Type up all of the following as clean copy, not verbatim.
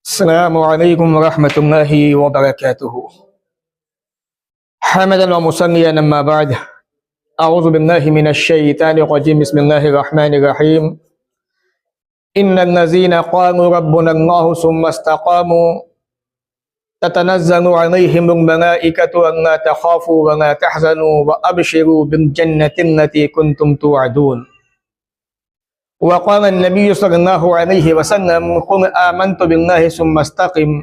السلام علیکم ورحمۃ اللہ وبرکاتہ حمدا ومصلیا اما بعد اعوذ باللہ من الشیطان الرجیم بسم اللہ الرحمن الرحیم ان الذین قالوا ربنا اللہ ثم استقاموا تتنزل علیہم الملائکۃ الا تخافوا ولا تحزنوا وابشروا بالجنة التي كنتم توعدون وقال النبي صلى الله عليه وسلم قل آمنت بالله ثم استقم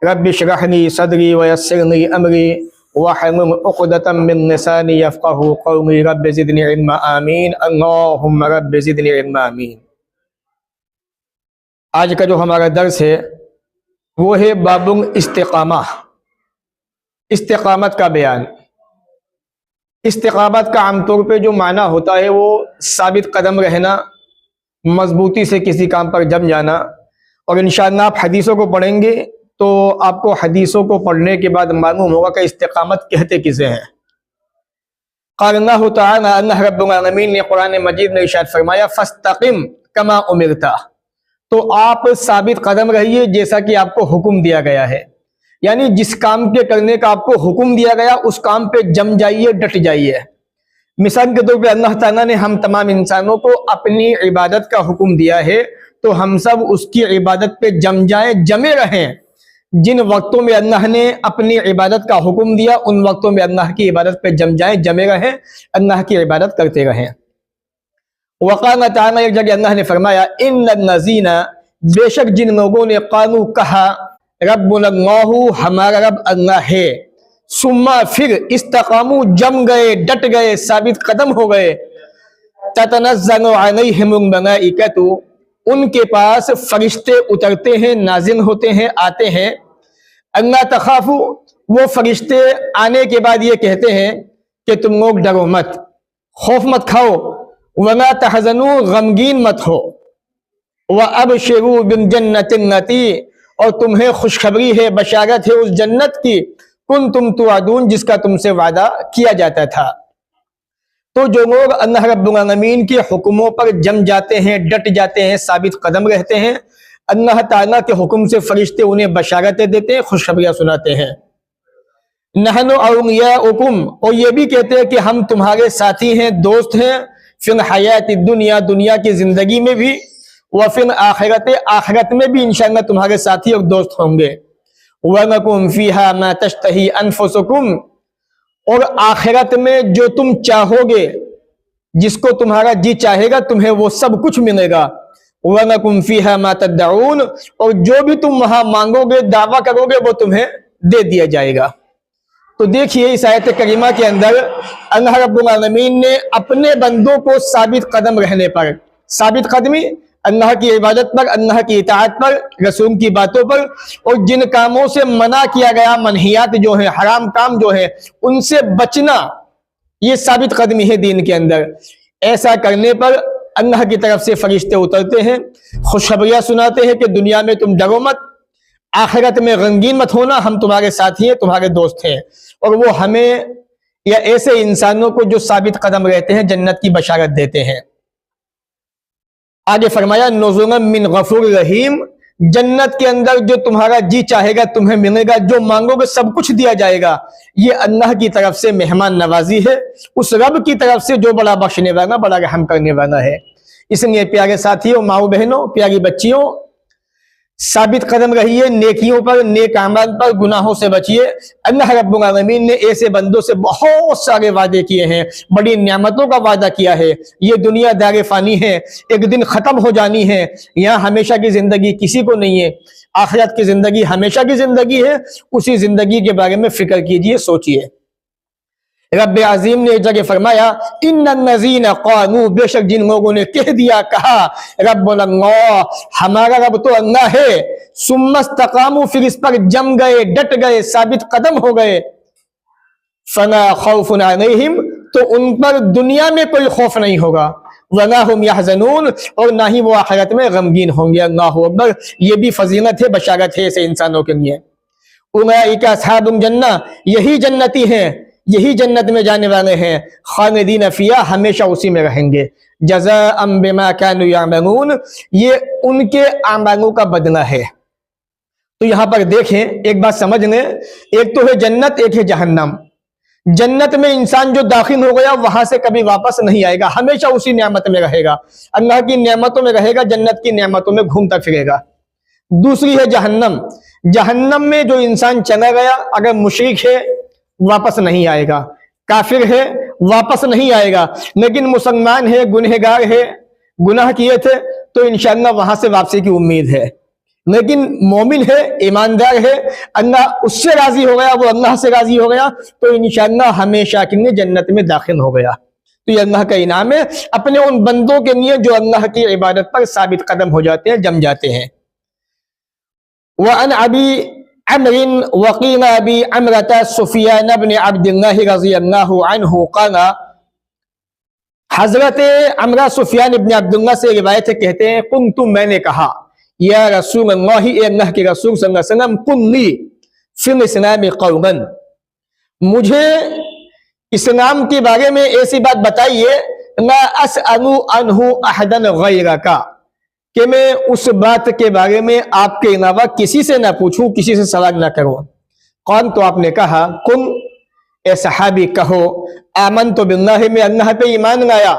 رب اشرح لي صدري ويسر لي أمري واحلل عقدة من لساني يفقهوا قولي رب زدني علما آمين اللهم رب زدني علما آمين۔ آج کا جو ہمارا درس ہے وہ ہے باب الاستقامہ، استقامت کا بیان۔ استقامت کا عام طور پہ جو معنی ہوتا ہے وہ ثابت قدم رہنا، مضبوطی سے کسی کام پر جم جانا، اور انشاءاللہ آپ حدیثوں کو پڑھیں گے تو آپ کو حدیثوں کو پڑھنے کے بعد معلوم ہوگا کہ استقامت کہتے کسے ہیں۔ قال اللہ تعالی، اللہ رب العالمین نے قرآن مجید میں ارشاد فرمایا فاستقم کما امرت، تو آپ ثابت قدم رہیے جیسا کہ آپ کو حکم دیا گیا ہے، یعنی جس کام کے کرنے کا آپ کو حکم دیا گیا اس کام پہ جم جائیے، ڈٹ جائیے۔ مثال کے طور پہ اللہ تعالیٰ نے ہم تمام انسانوں کو اپنی عبادت کا حکم دیا ہے تو ہم سب اس کی عبادت پہ جم جائیں، جمے رہیں۔ جن وقتوں میں اللہ نے اپنی عبادت کا حکم دیا ان وقتوں میں اللہ کی عبادت پہ جم جائیں، جمے رہیں، اللہ کی عبادت کرتے رہیں۔ وقال تعالیٰ، ایک جگہ اللہ نے فرمایا ان الذین، بے شک جن لوگوں نے قالوا کہا ربنا اللہ، ہمارا رب اللہ ہے، ثم پھر استقاموا جم گئے، ڈٹ گئے، ثابت قدم ہو گئے، تتنزل علیہم الملائکۃ، ان کے پاس فرشتے اترتے ہیں، نازل ہوتے ہیں، آتے ہیں۔ اللہ تخافوا، وہ فرشتے آنے کے بعد یہ کہتے ہیں کہ تم لوگ ڈرو مت، خوف مت کھاؤ، ولا تحزنوا، غمگین مت ہو، وابشروا بالجنة التي، اور تمہیں خوشخبری ہے، بشارت ہے اس جنت کی، کنتم توعدون، جس کا تم سے وعدہ کیا جاتا تھا۔ تو جو لوگ اللہ رب العالمین کے حکموں پر جم جاتے ہیں، ڈٹ جاتے ہیں، ثابت قدم رہتے ہیں، اللہ تعالیٰ کے حکم سے فرشتے انہیں بشارتیں دیتے ہیں، خوشخبریاں سناتے ہیں۔ نحن اولیاؤکم، اور یہ بھی کہتے ہیں کہ ہم تمہارے ساتھی ہیں، دوست ہیں، فی الحیات الدنیا، دنیا کی زندگی میں بھی، وفی الآخرت، آخرت میں بھی انشاءاللہ تمہارے ساتھی اور دوست ہوں گے۔ وَلَكُمْ فِيهَا مَا تَشْتَهِي أَنفُسُكُمْ، اور آخرت میں جو تم چاہو گے، جس کو تمہارا جی چاہے گا تمہیں وہ سب کچھ ملے گا۔ وَلَكُمْ فِيهَا مَا تَدَّعُونَ، اور جو بھی تم وہاں مانگو گے، دعویٰ کرو گے، وہ تمہیں دے دیا جائے گا۔ تو دیکھیے اس آیت کریمہ کے اندر اللہ رب العالمین نے اپنے بندوں کو ثابت قدم رہنے پر، ثابت قدمی اللہ کی عبادت پر، اللہ کی اطاعت پر، رسول کی باتوں پر، اور جن کاموں سے منع کیا گیا، منہیات جو ہیں، حرام کام جو ہیں، ان سے بچنا، یہ ثابت قدمی ہے دین کے اندر۔ ایسا کرنے پر اللہ کی طرف سے فرشتے اترتے ہیں، خوشخبریاں سناتے ہیں کہ دنیا میں تم ڈرو مت، آخرت میں غمگین مت ہونا، ہم تمہارے ساتھی ہیں، تمہارے دوست ہیں، اور وہ ہمیں یا ایسے انسانوں کو جو ثابت قدم رہتے ہیں جنت کی بشارت دیتے ہیں۔ آگے فرمایا نزلا من غفور رحیم، جنت کے اندر جو تمہارا جی چاہے گا تمہیں ملے گا، جو مانگو گے سب کچھ دیا جائے گا۔ یہ اللہ کی طرف سے مہمان نوازی ہے، اس رب کی طرف سے جو بڑا بخشنے والا، بڑا رحم کرنے والا ہے۔ اس لیے پیارے ساتھیوں، ماؤں بہنوں، پیاری بچیوں، ثابت قدم رہیے نیکیوں پر، نیک اعمال پر، گناہوں سے بچیے۔ اللہ رب العالمین نے ایسے بندوں سے بہت سارے وعدے کیے ہیں، بڑی نعمتوں کا وعدہ کیا ہے۔ یہ دنیا دار فانی ہے، ایک دن ختم ہو جانی ہے، یہاں ہمیشہ کی زندگی کسی کو نہیں ہے۔ آخرت کی زندگی ہمیشہ کی زندگی ہے، اسی زندگی کے بارے میں فکر کیجئے، سوچئے۔ رب عظیم نے ایک جگہ فرمایا ان الذین قالوا، بے شک جن لوگوں نے کہہ دیا، کہا ربنا اللہ، ہمارا رب تو اللہ ہے، ثم استقاموا، پھر اس پر جم گئے، ڈٹ گئے، ثابت قدم ہو گئے، فلا خوف علیہم، تو ان پر دنیا میں کوئی خوف نہیں ہوگا، ولا هم يحزنون، اور نہ ہی وہ آخرت میں غمگین ہوں گے۔ اللہ اکبر، یہ بھی فضیلت ہے، بشارت ہے ایسے انسانوں کے لیے۔ اولئک اصحاب الجنہ، یہی جنتی ہیں، یہی جنت میں جانے والے ہیں، خالدین فیہا، ہمیشہ اسی میں رہیں گے، جزاء بما كانوا يعملون، یہ ان کے اعمالوں کا بدلہ ہے۔ تو یہاں پر دیکھیں ایک بات سمجھ لیں، ایک تو ہے جنت، ایک ہے جہنم۔ جنت میں انسان جو داخل ہو گیا وہاں سے کبھی واپس نہیں آئے گا، ہمیشہ اسی نعمت میں رہے گا، اللہ کی نعمتوں میں رہے گا، جنت کی نعمتوں میں گھومتا پھرے گا۔ دوسری ہے جہنم، جہنم میں جو انسان چلا گیا اگر مشرک ہے واپس نہیں آئے گا، کافر ہے واپس نہیں آئے گا، لیکن مسلمان ہے، گنہگار ہے، گناہ کیے تھے تو انشاءاللہ وہاں سے واپسی کی امید ہے۔ لیکن مومن ہے، ایماندار ہے، اللہ اس سے راضی ہو گیا، وہ اللہ سے راضی ہو گیا تو انشاءاللہ ہمیشہ کے لیے جنت میں داخل ہو گیا۔ تو یہ اللہ کا انعام ہے اپنے ان بندوں کے لیے جو اللہ کی عبادت پر ثابت قدم ہو جاتے ہیں، جم جاتے ہیں۔ وعن ابی عمرو وقیل ابی عمرۃ سفیان بن عبد اللہ رضی اللہ عنہ قال، حضرت عمرہ سفیان ابن عبداللہ سے روایت ہے، کہتے ہیں قلت، میں نے کہا، یا رسول اللہ، اے اللہ کے رسول صلی اللہ علیہ وسلم، قل لی فی الاسلام قولا، مجھے اسلام کے بارے میں ایسی بات بتائیے، لا اسأل عنہ احدا غیرک، کہ میں اس بات کے بارے میں آپ کے علاوہ کسی سے نہ پوچھوں، کسی سے سوال نہ کروں۔ قال، تو آپ نے کہا، قل، اے صحابی کہو، آمنت باللہ، میں اللہ پہ ایمان لایا،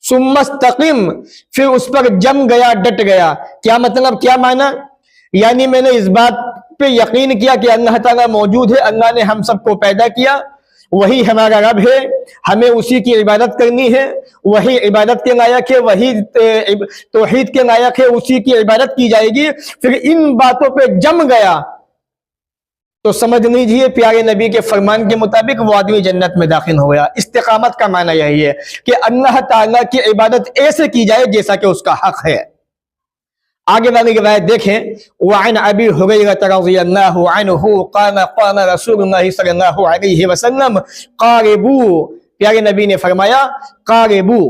ثم استقم، پھر اس پر جم گیا، ڈٹ گیا۔ کیا مطلب، کیا معنی؟ یعنی میں نے اس بات پہ یقین کیا کہ اللہ تعالیٰ موجود ہے، اللہ نے ہم سب کو پیدا کیا، وہی ہمارا رب ہے، ہمیں اسی کی عبادت کرنی ہے، وہی عبادت کے لائق ہے، وہی توحید کے لائق ہے، اسی کی عبادت کی جائے گی۔ پھر ان باتوں پہ جم گیا تو سمجھ لیجیے پیارے نبی کے فرمان کے مطابق وہ آدمی جنت میں داخل ہو گیا۔ استقامت کا معنی یہی ہے کہ اللہ تعالیٰ کی عبادت ایسے کی جائے جیسا کہ اس کا حق ہے۔ آگے والی روایت دیکھیں، وعن ابی ہریرہ رضی اللہ عنہ قال قال رسول اللہ صلی اللہ علیہ وسلم قاربوا، پیارے نبی نے فرمایا قاربوا،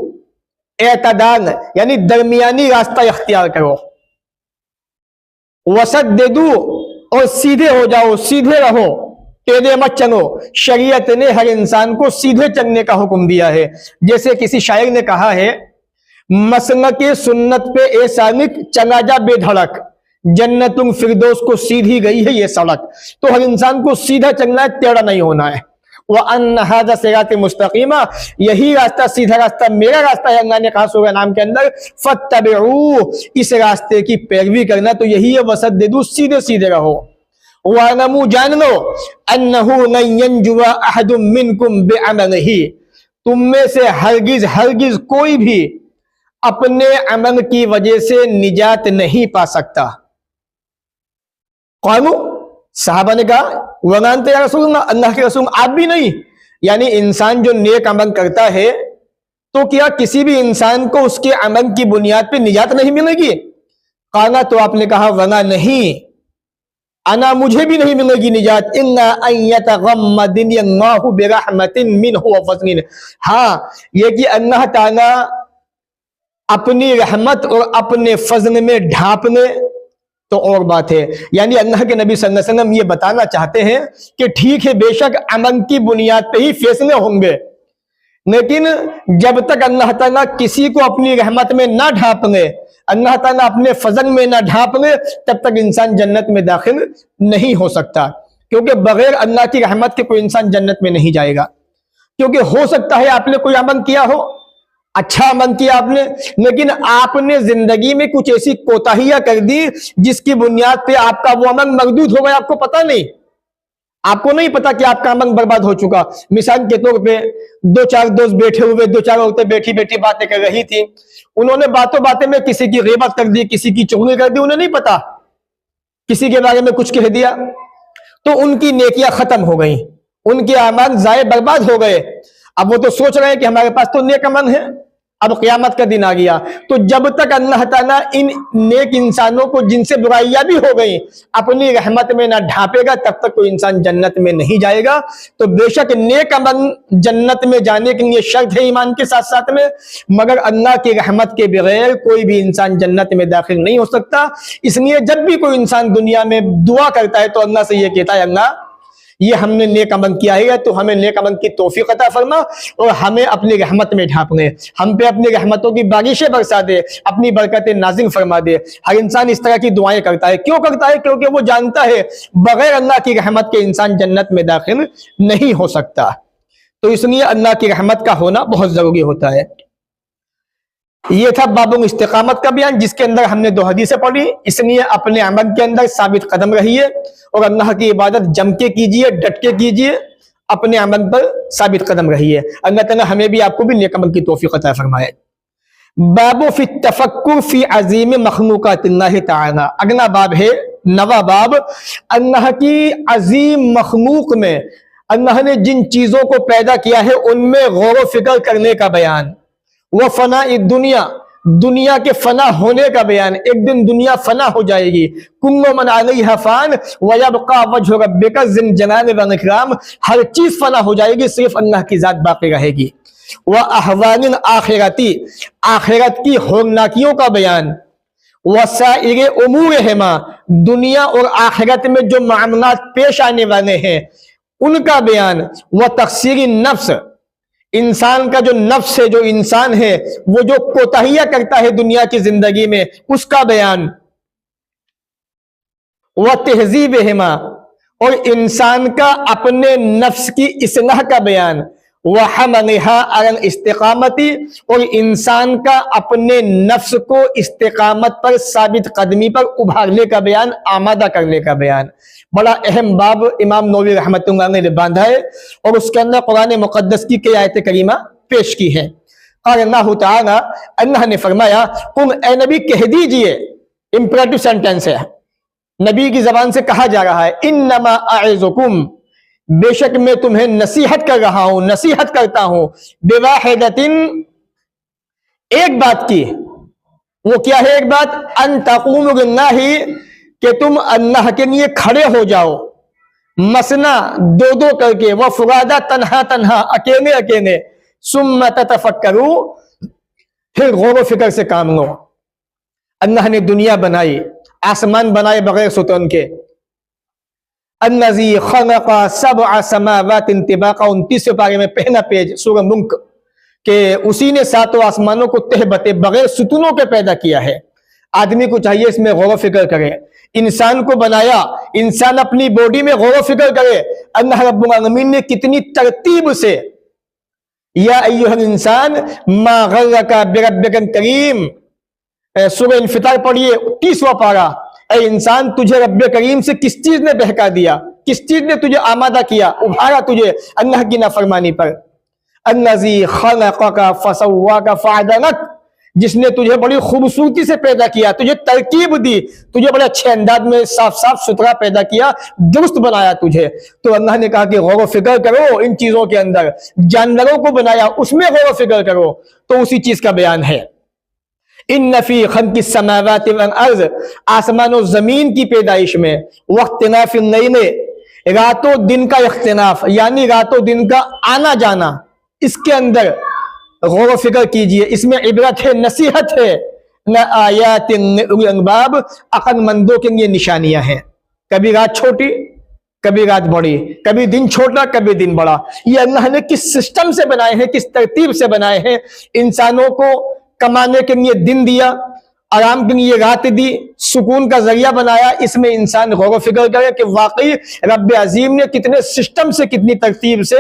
اعتدال یعنی درمیانی راستہ اختیار کرو، وسددوا، اور سیدھے ہو جاؤ، سیدھے رہو، ٹیڑھے مت چلو۔ شریعت نے ہر انسان کو سیدھے چلنے کا حکم دیا ہے۔ جیسے کسی شاعر نے کہا ہے، مسلک سنت پہ اے سالک چلا جا بے دھڑک، جنت فردوس کو سیدھی گئی ہے یہ سڑک۔ تو ہر انسان کو سیدھا چلنا ہے، ٹیڑھا نہیں ہونا ہے۔ وَأَنَّ هَذَا صِرَاطِ مُسْتَقِيمًا، یہی راستہ سیدھا راستہ میرا راستہ ہے، اللہ نے کہا سورہ نام کے اندر، فَاتَّبِعُوهُ، اس راستے کی پیروی کرنا تو یہی ہے، وَسَدِّدُوا، سیدھے سیدھے رہو۔ وَاعْلَمُوا، جان لو، أَنَّهُ لَن يَنْجُوَ أَحَدٌ مِّنْكُمْ بِعَمَلِهِ، تم میں سے ہرگز ہرگز کوئی بھی اپنے عمل کی وجہ سے نجات نہیں پا سکتا۔ قالوا، صحابہ نے کہا، وَمَا أَنْتَ يَا رسول اللہ، اللہ کے رسول آپ بھی نہیں؟ یعنی انسان جو نیک عمل کرتا ہے تو کیا کسی بھی انسان کو اس کے عمل کی بنیاد پہ نجات نہیں ملے گی؟ قالا، تو آپ نے کہا، وَنَا، نہیں، انا، مجھے بھی نہیں ملے گی نجات، إِلَّا أَن يَتَغَمَّدَنِيَ اللَّهُ بِرَحْمَةٍ مِّنْهُ وَفَضْلٍ، ہاں یہ کہ اللہ تعالیٰ اپنی رحمت اور اپنے فضل میں ڈھانپ لے تو اور بات ہے۔ یعنی اللہ کے نبی صلی اللہ علیہ وسلم یہ بتانا چاہتے ہیں کہ ٹھیک ہے، بے شک عمل کی بنیاد پہ ہی فیصلے ہوں گے، لیکن جب تک اللہ تعالیٰ کسی کو اپنی رحمت میں نہ ڈھانپ لے، اللہ تعالیٰ اپنے فضل میں نہ ڈھانپ لے، تب تک انسان جنت میں داخل نہیں ہو سکتا، کیونکہ بغیر اللہ کی رحمت کے کوئی انسان جنت میں نہیں جائے گا۔ کیونکہ ہو سکتا ہے آپ نے کوئی عمل کیا ہو، اچھا عمل کیا آپ نے، لیکن آپ نے زندگی میں کچھ ایسی کوتاہیاں کر دی جس کی بنیاد پہ آپ کا وہ عمل مردود ہو گیا، آپ کو پتہ نہیں، آپ کو نہیں پتا کہ آپ کا عمل برباد ہو چکا۔ مثال کے طور پہ دو چار دوست بیٹھے ہوئے، دو چار عورتیں بیٹھی بیٹھی باتیں کر رہی تھی، انہوں نے باتوں باتیں میں کسی کی غیبت کر دی، کسی کی چغلی کر دی، انہیں نہیں پتا، کسی کے بارے میں کچھ کہہ دیا، تو ان کی نیکیاں ختم ہو گئیں، ان کے اعمال ضائع برباد ہو گئے۔ اب وہ تو سوچ رہے ہیں کہ ہمارے پاس تو نیک عمل ہے، اب قیامت کا دن آ گیا، تو جب تک اللہ تعالیٰ ان نیک انسانوں کو جن سے برائیاں بھی ہو گئیں اپنی رحمت میں نہ ڈھانپے گا، تب تک کوئی انسان جنت میں نہیں جائے گا۔ تو بے شک نیک عمل جنت میں جانے کے لیے شرط ہے ایمان کے ساتھ ساتھ میں، مگر اللہ کی رحمت کے بغیر کوئی بھی انسان جنت میں داخل نہیں ہو سکتا۔ اس لیے جب بھی کوئی انسان دنیا میں دعا کرتا ہے تو اللہ سے یہ کہتا ہے، اللہ یہ ہم نے نیک عمل کیا ہے تو ہمیں نیک عمل کی توفیق عطا فرما اور ہمیں اپنی رحمت میں ڈھانپ لے، ہم پہ اپنی رحمتوں کی بارشیں برسا دے، اپنی برکتیں نازل فرما دے۔ ہر انسان اس طرح کی دعائیں کرتا ہے، کیوں کرتا ہے؟ کیونکہ وہ جانتا ہے بغیر اللہ کی رحمت کے انسان جنت میں داخل نہیں ہو سکتا، تو اس لیے اللہ کی رحمت کا ہونا بہت ضروری ہوتا ہے۔ یہ تھا باب استقامت کا بیان، جس کے اندر ہم نے 2 حدیثیں پڑھی۔ اس لیے اپنے عمل کے اندر ثابت قدم رہیے اور اللہ کی عبادت جم کے کیجیے، ڈٹ کے کیجیے، اپنے عمل پر ثابت قدم رہیے۔ اللہ تعالیٰ ہمیں بھی آپ کو بھی نیک عمل کی توفیق عطا فرمائے۔ باب فی التفکر فی عظیم مخلوقات اللہ تعالی، اگلا باب ہے 9واں باب، اللہ کی عظیم مخلوق میں اللہ نے جن چیزوں کو پیدا کیا ہے ان میں غور و فکر کرنے کا بیان۔ وہ فنا دنیا، دنیا کے فنا ہونے کا بیان۔ ایک دن دنیا فنا ہو جائے گی۔ کل من علیہا فان ویبقى وجہ ربک ذی الجلال والاکرام، ہر چیز فنا ہو جائے گی، صرف اللہ کی ذات باقی رہے گی۔ واحوال آخرتی، آخرت کی ہولناکیوں کا بیان۔ وسائر امورہما، دنیا اور آخرت میں جو معاملات پیش آنے والے ہیں ان کا بیان۔ وتقصیر النفس، انسان کا جو نفس ہے، جو انسان ہے، وہ جو کوتاہیاں کرتا ہے دنیا کی زندگی میں، اس کا بیان۔ وتہذیبہما، اور انسان کا اپنے نفس کی اصلاح کا بیان۔ وحملها علی الاستقامت، اور انسان کا اپنے نفس کو استقامت پر، ثابت قدمی پر ابھارنے کا بیان، آمادہ کرنے کا بیان۔ بڑا اہم باب امام نووی رحمۃ اللہ علیہ نے باندھا ہے اور اس کے اندر قرآن مقدس کی کئی آیت کریمہ پیش کی ہے۔ قال اللہ تعالی، اللہ نے فرمایا، قل اے نبی کہہ دیجئے، امپریٹو سینٹینس ہے، نبی کی زبان سے کہا جا رہا ہے، انما اعظکم، بے شک میں تمہیں نصیحت کر رہا ہوں، نصیحت کرتا ہوں، بواحدۃ، ایک بات کی۔ وہ کیا ہے ایک بات؟ ان تقوموا للہ، کہ تم اللہ کے لیے کھڑے ہو جاؤ، مسنا، دو دو کر کے، وفرادا، تنہا تنہا، اکیلے اکیلے، ثم تتفکروا، پھر غور و فکر سے کام لو۔ اللہ نے دنیا بنائی، آسمان بنائے بغیر ستون کے۔ الذی خلق 7 سماوات طباقا، 29 پارے میں پہلا پیج سورہ ملک، کہ اسی نے 7 آسمانوں کو تہ بتے بغیر ستونوں کے پیدا کیا ہے۔ آدمی کو چاہیے اس میں غور و فکر کرے۔ انسان کو بنایا، انسان اپنی باڈی میں غور و فکر کرے، اللہ رب العالمین نے کتنی ترتیب سے، یا ایھا الانسان ما غرک بربک الکریم، سورہ انفطار پڑھیے 30واں پارہ، اے انسان تجھے رب کریم سے کس چیز نے بہکا دیا، کس چیز نے تجھے آمادہ کیا، ابھارا تجھے اللہ کی نافرمانی پر۔ الذی خلقک فسواک فعدلک، جس نے تجھے بڑی خوبصورتی سے پیدا کیا، تجھے ترکیب دی، تجھے بڑے اچھے انداز میں صاف صاف ستھرا پیدا کیا، درست بنایا تجھے۔ تو اللہ نے کہا کہ غور و فکر کرو ان چیزوں کے اندر۔ جانوروں کو بنایا، اس میں غور و فکر کرو، تو اسی چیز کا بیان ہے۔ ان فی خلق السماوات والارض، آسمان و زمین کی پیدائش میں، واختلاف اللیل، رات و دن کا اختلاف، یعنی رات و دن کا آنا جانا، اس کے اندر غور و فکر کیجئے، اس میں عبرت ہے، نصیحت ہے۔ لآیات لأولی الالباب، عقل مندوں کے لیے نشانیاں ہیں۔ کبھی رات چھوٹی، کبھی رات بڑی، کبھی دن چھوٹا، کبھی دن بڑا۔ یہ اللہ نے کس سسٹم سے بنائے ہیں، کس ترتیب سے بنائے ہیں۔ انسانوں کو کمانے کے لیے دن دیا، آرام کے لیے رات دی، سکون کا ذریعہ بنایا۔ اس میں انسان غور و فکر کرے کہ واقعی رب عظیم نے کتنے سسٹم سے، کتنی ترتیب سے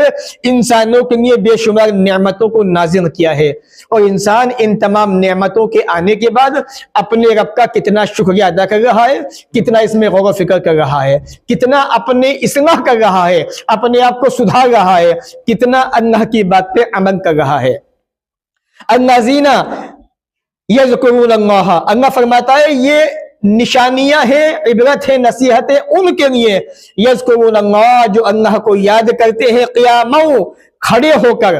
انسانوں کے لیے بے شمار نعمتوں کو نازل کیا ہے، اور انسان ان تمام نعمتوں کے آنے کے بعد اپنے رب کا کتنا شکریہ ادا کر رہا ہے، کتنا اس میں غور و فکر کر رہا ہے، کتنا اپنے اصلاح کر رہا ہے، اپنے آپ کو سدھار رہا ہے، کتنا اللہ کی بات پہ عمل کر رہا ہے۔ الذین یذکرون اللہ، اللہ فرماتا ہے یہ نشانیاں ہیں، عبرت ہے، نصیحت ہے ان کے لیے، یذکرون اللہ، جو اللہ کو یاد کرتے ہیں، قیاما، کھڑے ہو کر،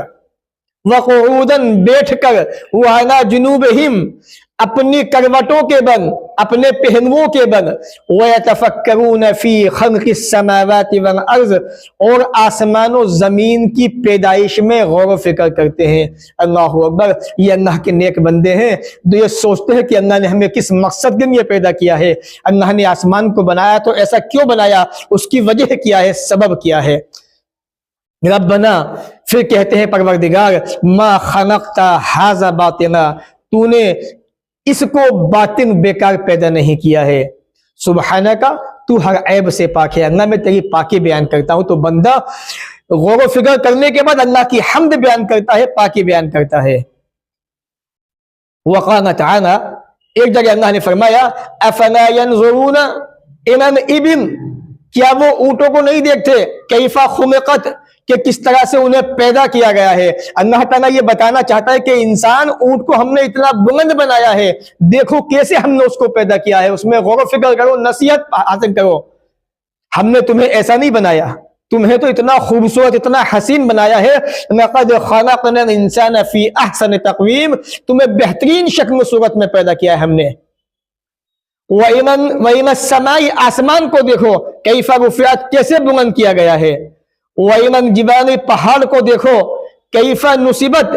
وقعودا، بیٹھ کر، وعلی جنوبہم، अपनी करवटों के बन, अपने पहलुओं के बन, वयतफक्करून फी खल्क़िस समावाति वल अर्ज़, और आसमानों जमीन की पैदाइश में गौर फिक्र करते हैं। अल्लाह अकबर। ये अल्लाह के नेक बंदे हैं जो ये सोचते हैं कि अल्लाह ने हमें किस मकसद के लिए पैदा किया है। अल्लाह ने आसमान को बनाया तो ऐसा क्यों बनाया, उसकी वजह क्या है, सबब क्या है। रब्बना, फिर कहते हैं परवरदिगार, मा खलक़ता हाज़ा बातिना, तूने इसको बातिन बेकार पैदा नहीं किया है। सुबहानका, तू हर ऐब से पाक है। अल्लाह, मैं तेरी पाकी बयान करता हूं। तो बंदा गौर फिक्र करने के बाद अल्लाह की हम्द बयान करता है, पाकी बयान करता है। वक़ाल तआला, एक जगह अल्लाह ने फरमाया, अफला यंज़ुरूना इलल इबिल, क्या वो ऊंटों को नहीं देखते, कैफा खुलिक़त, कि किस तरह से उन्हें पैदा किया गया है। अल्लाह ताला ये बताना चाहता है कि इंसान, ऊंट को हमने इतना बुलंद बनाया है, देखो कैसे हमने उसको पैदा किया है, उसमें गौर फिक्र करो, नसीहत हासिल करो। हमने तुम्हें ऐसा नहीं बनाया, तुम्हें तो इतना खूबसूरत, इतना हसीन बनाया है। लक़द खलक़नल इंसान फी अहसन तक़वीम, तुम्हें बेहतरीन शक्ल सूरत में पैदा किया है हमने। वइलस समाई, आसमान को देखो, कैफा रुफ़िअत, कैसे बुलंद किया गया है। वइलन जिबाली, पहाड़ को देखो, कैफा नुसिबत,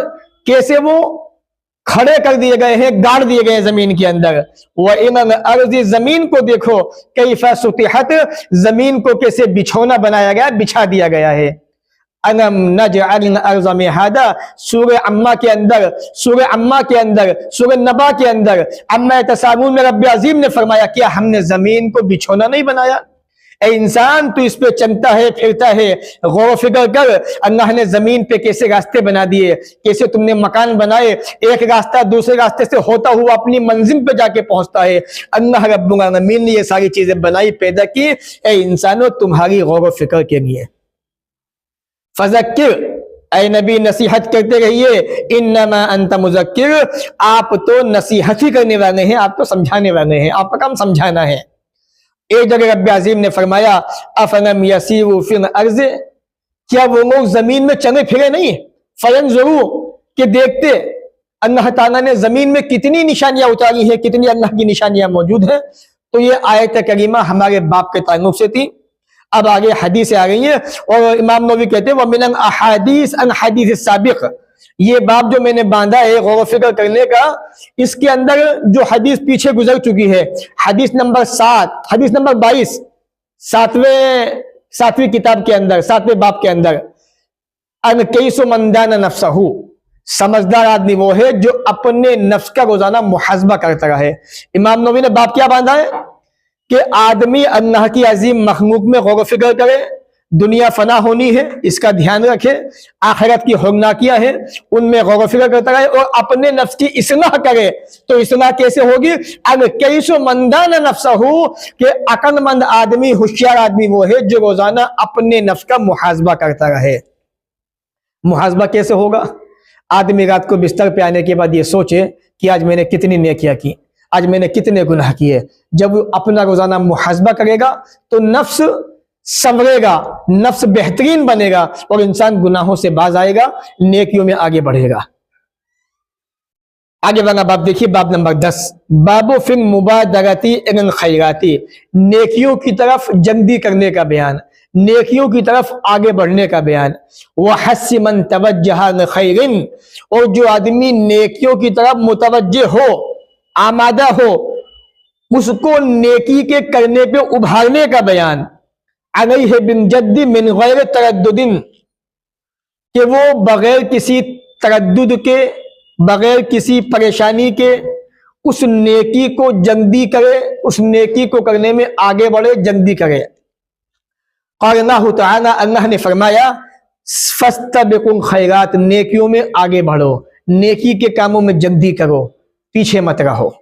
कैसे वो खड़े कर दिए गए हैं, गाड़ दिए गए जमीन के अंदर। वइलन अर्ज़, जमीन को देखो, कैफा सुतिहत, जमीन को कैसे बिछौना बनाया गया, बिछा दिया गया है। अलम नजअल अर्ज़ मिहादा, सूरह अम्मा के अंदर, सूरह नबा के अंदर, अम्मा तसावून में रब्बे अज़ीम ने फरमाया, क्या हमने जमीन को बिछौना नहीं बनाया। ए इंसान, तू इस पे चलता है, फिरता है, गौर फिक्र कर, अल्लाह ने जमीन पे कैसे रास्ते बना दिए, कैसे तुमने मकान बनाए, एक रास्ता दूसरे रास्ते से होता हुआ अपनी मंजिल पे जाके पहुंचता है। अल्लाह रब्बुल आलमीन ने ये सारी चीजें बनाई, पैदा की, ए इंसानों, तुम्हारी गौर फिक्र के लिए। फज़क्किर, ऐ नबी नसीहत करते रहिए, इन्नमा अंत मुज़क्किर, आप तो नसीहत ही करने वाले हैं, आप तो समझाने वाले हैं, आपका काम समझाना है। एक जगह रब्बे अज़ीम ने फरमाया, अफलम यसीरू फिल अर्ज़, क्या वो लोग जमीन में चले फिरे नहीं, फयंज़ुरू, कि देखते अल्लाह ताला ने जमीन में कितनी निशानियां उतारी हैं, कितनी अल्लाह की निशानियां मौजूद हैं। तो ये आयत करीमा हमारे बाप के ताल्लुक से थी। अब आगे हदीस आ गई है, और इमाम नबवी कहते हैं, वमिनल अहादीस अन हदीस साबिक़, ये बाब जो मैंने बांधा है गौर फिक्र करने का, इसके अंदर जो हदीस पीछे गुजर चुकी है, हदीस नंबर 7, हदीस नंबर 22, सातवीं किताब के अंदर, 7वें बाब के अंदर, अन कैसो मंदान नफ्सहू, समझदार आदमी वो है जो अपने नफ्स का रोजाना मुहासबा करता रहे। इमाम नबवी ने बाब क्या बांधा है कि आदमी अल्लाह की अजीम मखलूक में गौर फिक्र करे, दुनिया फना होनी है, इसका ध्यान रखे, आखिरत की होगनाकियां है, उनमें गौर फिक्र करता रहे, और अपने नफ्स की इस्लाह करे। तो इस्लाह कैसे होगी, अगर कैसो मंदान नफ्सहू, के अक्लमंद आदमी, होशियार आदमी वो है जो रोजाना अपने नफ्स का मुहासबा करता रहे। मुहासबा कैसे होगा, आदमी रात को बिस्तर पे आने के बाद ये सोचे कि आज मैंने कितनी नेकियां की, आज मैंने कितने गुनाह किए। जब वो अपना रोजाना मुहासबा करेगा तो नफ्स संवरेगा, नफ्स बेहतरीन बनेगा, और इंसान गुनाहों से बाज आएगा, नेकियों में आगे बढ़ेगा। आगे वाला बाब देखिए, बाब नंबर 10, बाबो फिल मुबादरती इलल खैराती, नेकियों की तरफ जल्दी करने का बयान, नेकियों की तरफ आगे बढ़ने का बयान। वह हस्सी मन तवज्जह खैरिन, और जो आदमी नेकियों की तरफ मुतवज्जे हो, आमादा हो, उसको नेकी के करने पे उभारने का बयान। अलैहि बिन जद्दी मिन गैर तरद्दुदिन, कि वो बगैर किसी तरद्दुद के, बगैर किसी परेशानी के उस नेकी को जल्दी करे, उस नेकी को करने में आगे बढ़े, जल्दी करे। क़ाल तआला, अल्लाह ने फरमाया, फस्तबिकुल खैरात, नेकियों में आगे बढ़ो, नेकी के कामों में जल्दी करो, पीछे मत रहो।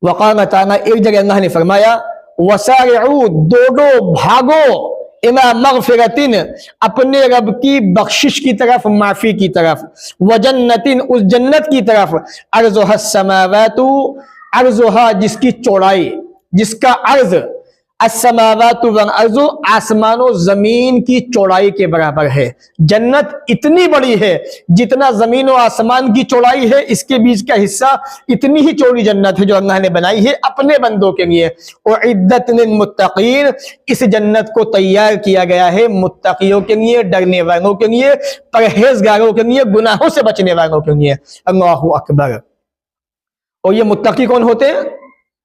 वक़ाल तआला, एक जगह अल्लाह ने फरमाया, वसारिऊ, दौड़ो, भागो, इला मग़फ़िरतिन, अपने रब की बख्शिश की तरफ, माफी की तरफ, व जन्नतिन, उस जन्नत की तरफ, अर्ज़ुहा समावातु, अर्ज़ुहा, जिसकी चौड़ाई, जिसका अर्ज, السماوات والارض آسمان و زمین کی چوڑائی کے برابر ہے. جنت اتنی بڑی ہے جتنا زمین و آسمان کی چوڑائی ہے، اس کے بیچ کا حصہ اتنی ہی چوڑی جنت ہے جو اللہ نے بنائی ہے اپنے بندوں کے لیے. اعدت للمتقین، اس جنت کو تیار کیا گیا ہے متقیوں کے لیے، ڈرنے والوں کے لیے، پرہیزگاروں کے لیے، گناہوں سے بچنے والوں کے لیے. اللہ اکبر. اور یہ متقی کون ہوتے ہیں؟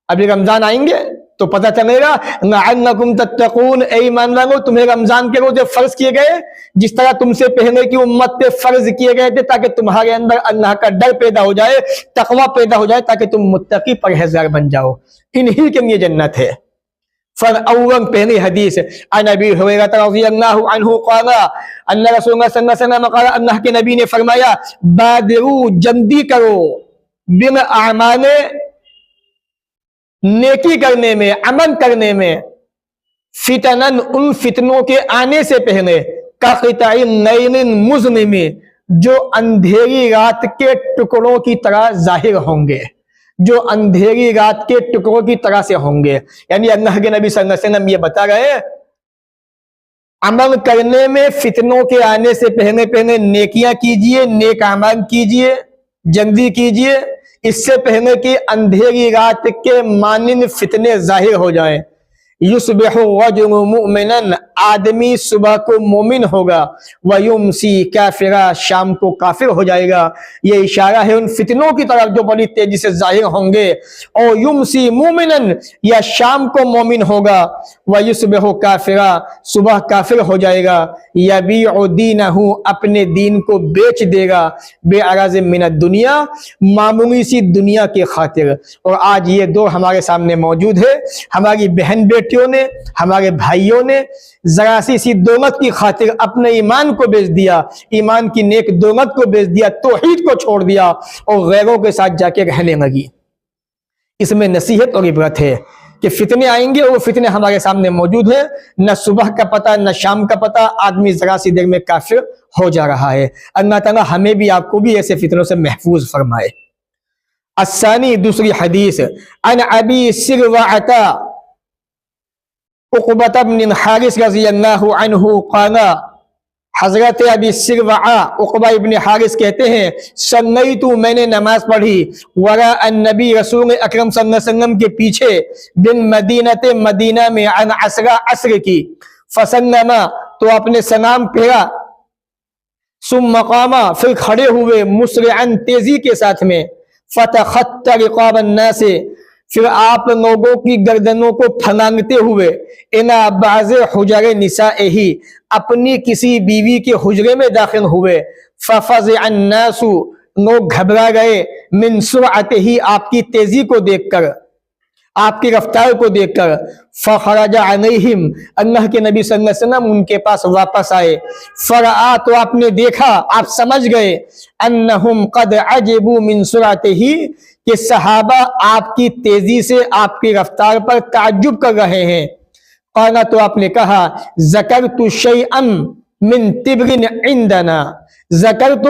ابھی رمضان آئیں گے تو پتہ چلے گا. لعلکم تتقون، اے ایمان والو تمہیں رمضان کے روزے فرض کیے گئے جس طرح تم سے پہلے کی امت پہ فرض کیے گئے تھے، تاکہ تمہارے اندر اللہ کا ڈر پیدا ہو جائے، تقوی پیدا ہو جائے، تاکہ تم متقی پرہیزگار بن جاؤ. انہی کے لیے جنت ہے. فالاول پہلی حدیث عن ابی ہریرہ رضی اللہ عنہ قال ان رسول اللہ صلی اللہ علیہ وسلم قال، اللہ کے نبی نے فرمایا بادروا، جلدی کرو، بالاعمال، نیکی کرنے میں، عمل کرنے میں، فتنن، ان فتنوں کے آنے سے پہلے، کقطع اللیل المظلم، جو اندھیری رات کے ٹکڑوں کی طرح ظاہر ہوں گے، جو اندھیری رات کے ٹکڑوں کی طرح سے ہوں گے. یعنی اللہ کے نبی صلی اللہ علیہ وسلم یہ بتا رہے عمل کرنے میں فتنوں کے آنے سے پہلے نیکیاں کیجئے، نیک اعمال کیجئے، جلدی کیجئے، اس سے پہلے کہ اندھیری رات کے مانند فتنے ظاہر ہو جائیں. یصبح الرجل مؤمنا، آدمی صبح کو مومن ہوگا، ویمسی کافرا، شام کو کافر ہو جائے گا. یہ اشارہ ہے ان فتنوں کی طرف جو بڑی تیزی سے ظاہر ہوں گے. اور یمسی مومنا، یا شام کو مومن ہوگا، ویصبح کافرا، صبح کافر ہو جائے گا. یبیع دینہ، اپنے دین کو بیچ دے گا، بعرض من الدنیا، معمولی سی دنیا کی خاطر. اور آج یہ دور ہمارے سامنے موجود ہے. ہماری بہن بیٹیوں نے، ہمارے بھائیوں نے ذرا سی دولت کی خاطر اپنے ایمان کو بیچ دیا، ایمان کی نیک دولت کو بیچ دیا، توحید کو چھوڑ دیا اور غیروں کے ساتھ جا کے رہنے لگی. اس میں نصیحت اور عبرت ہے کہ فتنے آئیں گے اور وہ فتنے ہمارے سامنے موجود ہیں. نہ صبح کا پتہ نہ شام کا پتہ، آدمی ذرا سی دیر میں کافر ہو جا رہا ہے. اللہ تعالیٰ ہمیں بھی آپ کو بھی ایسے فتنوں سے محفوظ فرمائے. الثانی، دوسری حدیث عن ابی سروعۃ عقبۃ بن الحارث رضی اللہ عنہ قال، حضرت ابی سروعہ عقبہ ابن حارث کہتے ہیں صلیت، میں نے نماز پڑھی، وراء النبی، رسول اکرم صلی اللہ علیہ وسلم کے پیچھے، بالمدینۃ، مدینہ میں، عن عصر، عصر کی، فسلم، تو آپ نے سلام پھیرا، ثم قام، پھر کھڑے ہوئے، مسرعا، تیزی کے ساتھ میں، فتخط رقاب الناس، پھر آپ لوگوں کی گردنوں کو پھلانگتے ہوئے، الی بعض حجر نسائہ، اپنی کسی بیوی کے حجرے میں داخل ہوئے، ففزع الناس، لوگ گھبرا گئے، من سرعتہ، آپ کی تیزی کو دیکھ کر، آپ کی رفتار کو دیکھ کر. فخرج علیہم، اللہ کے نبی صلی اللہ علیہ وسلم ان کے پاس واپس آئے. فرآ، تو آپ نے دیکھا، آپ سمجھ گئے، انہم قد عجبوا من سرعتہ، کہ صحابہ آپ کی تیزی سے، آپ کی رفتار پر تعجب کر رہے ہیں. قال، تو آپ نے کہا، ذکرت شیئا من تبر عندنا، ذکرت،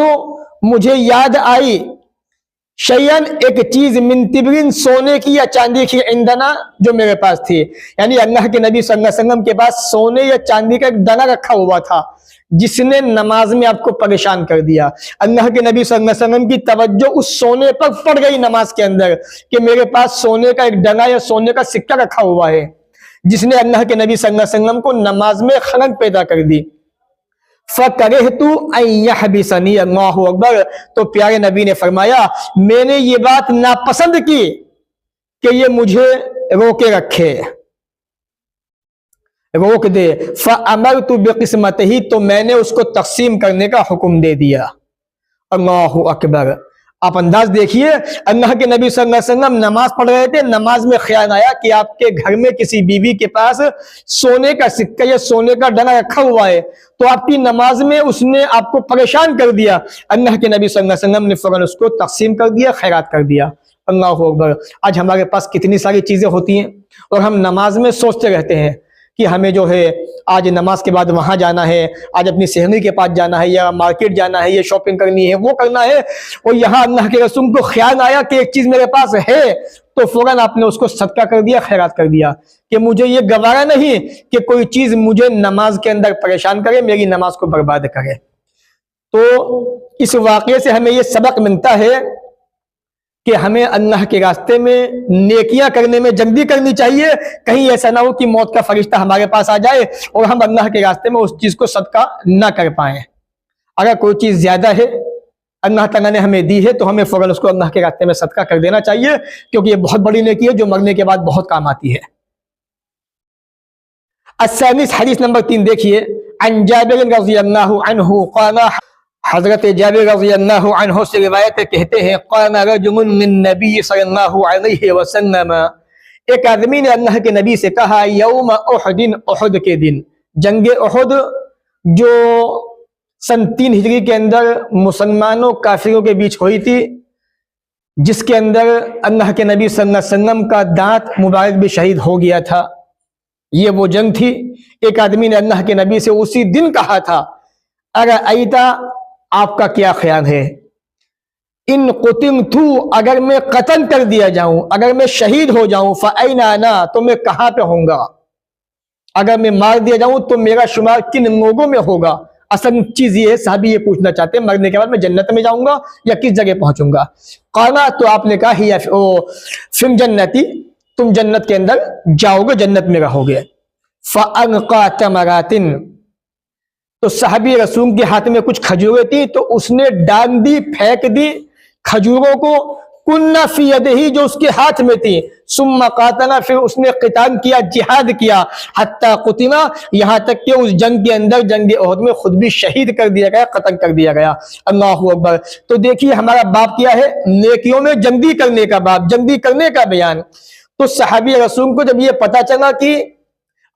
مجھے یاد آئی، شیئن، ایک چیز، من تبرن، سونے کی یا چاندی کی، عندنا، جو میرے پاس تھی. یعنی اللہ کے نبی صلی اللہ علیہ وسلم کے پاس سونے یا چاندی کا ایک دنا رکھا ہوا تھا جس نے نماز میں آپ کو پریشان کر دیا. اللہ کے نبی صلی اللہ علیہ وسلم کی توجہ اس سونے پر پڑ گئی نماز کے اندر کہ میرے پاس سونے کا ایک ڈنا یا سونے کا سکہ رکھا ہوا ہے، جس نے اللہ کے نبی صلی اللہ علیہ وسلم کو نماز میں خلل پیدا کر دی. فَكَرِهْتُ أَن يَحْبِسَنِي، اللہ اکبر. تو پیارے نبی نے فرمایا، میں نے یہ بات ناپسند کی کہ یہ مجھے روکے رکھے، روک دے. فَأَمَرْتُ بِقِسْمَتِهِ، تو میں نے اس کو تقسیم کرنے کا حکم دے دیا. اللہ اکبر. آپ انداز دیکھیے، اللہ کے نبی صلی اللہ علیہ وسلم نماز پڑھ رہے تھے، نماز میں خیال آیا کہ آپ کے گھر میں کسی بیوی کے پاس سونے کا سکہ یا سونے کا ڈنا رکھا ہوا ہے، تو آپ کی نماز میں اس نے آپ کو پریشان کر دیا. اللہ کے نبی صلی اللہ علیہ وسلم نے فوراً اس کو تقسیم کر دیا، خیرات کر دیا. اللہ اکبر. آج ہمارے پاس کتنی ساری چیزیں ہوتی ہیں اور ہم نماز میں سوچتے رہتے ہیں کہ ہمیں جو ہے آج نماز کے بعد وہاں جانا ہے، آج اپنی سہیلی کے پاس جانا ہے، یا مارکیٹ جانا ہے، یہ شاپنگ کرنی ہے، وہ کرنا ہے، اور یہاں اللہ کے رسول کو خیال آیا کہ ایک چیز میرے پاس ہے، تو فوراً آپ نے اس کو صدقہ کر دیا، خیرات کر دیا، کہ مجھے یہ گوارا نہیں کہ کوئی چیز مجھے نماز کے اندر پریشان کرے، میری نماز کو برباد کرے۔ تو اس واقعے سے ہمیں یہ سبق ملتا ہے کہ ہمیں اللہ کے راستے میں نیکیاں کرنے میں جلدی کرنی چاہیے، کہیں ایسا نہ ہو کہ موت کا فرشتہ ہمارے پاس آ جائے اور ہم اللہ کے راستے میں اس چیز کو صدقہ نہ کر پائیں۔ اگر کوئی چیز زیادہ ہے اللہ تعالیٰ نے ہمیں دی ہے تو ہمیں فوراً اس کو اللہ کے راستے میں صدقہ کر دینا چاہیے، کیونکہ یہ بہت بڑی نیکی ہے جو مرنے کے بعد بہت کام آتی ہے۔ الثالث، حدیث نمبر 3 دیکھیے، عن جابر رضی اللہ عنہ قال، حضرت جابر رضی اللہ عنہ سے روایت کہتے ہیں، قال رجل من نبی صلی اللہ علیہ وسلم، ایک آدمی نے اللہ کے نبی سے کہا، یوم احد، احد کے دن، جنگ احد جو سن 3 ہجری کے اندر مسلمانوں کافروں کے بیچ ہوئی تھی، جس کے اندر اللہ کے نبی صلی اللہ علیہ وسلم کا دانت مبارک بھی شہید ہو گیا تھا، یہ وہ جنگ تھی۔ ایک آدمی نے اللہ کے نبی سے اسی دن کہا تھا، ارأیتا، آپ کا کیا خیال ہے، ان قتلت، اگر میں قتل کر دیا جاؤں، اگر میں شہید ہو جاؤں، فأین انا، تو میں کہاں پہ ہوں گا، اگر میں مار دیا جاؤں تو میرا شمار کن لوگوں میں ہوگا؟ اصل چیز یہ ہے، صحابی یہ پوچھنا چاہتے ہیں مرنے کے بعد میں جنت میں جاؤں گا یا کس جگہ پہنچوں گا؟ قال، تو آپ نے کہا، ہی فی جنتی، تم جنت کے اندر جاؤ گے، جنت میں رہو گے۔ فألقى تمرات، تو صحابی رسول کے ہاتھ میں کچھ کھجوریں تھی تو اس نے ڈال دی، پھینک دی کھجوروں کو، کننا فی یدہ، جو اس کے ہاتھ میں تھی، ثم قاتل، پھر اس نے قتال کیا، جہاد کیا، حتی قتل، یہاں تک کہ اس جنگ کے اندر، جنگ احد میں خود بھی شہید کر دیا گیا، قتل کر دیا گیا۔ اللہ اکبر۔ تو دیکھیے ہمارا باب کیا ہے، نیکیوں میں جلدی کرنے کا باب، جلدی کرنے کا بیان۔ تو صحابی رسول کو جب یہ پتا چلا کہ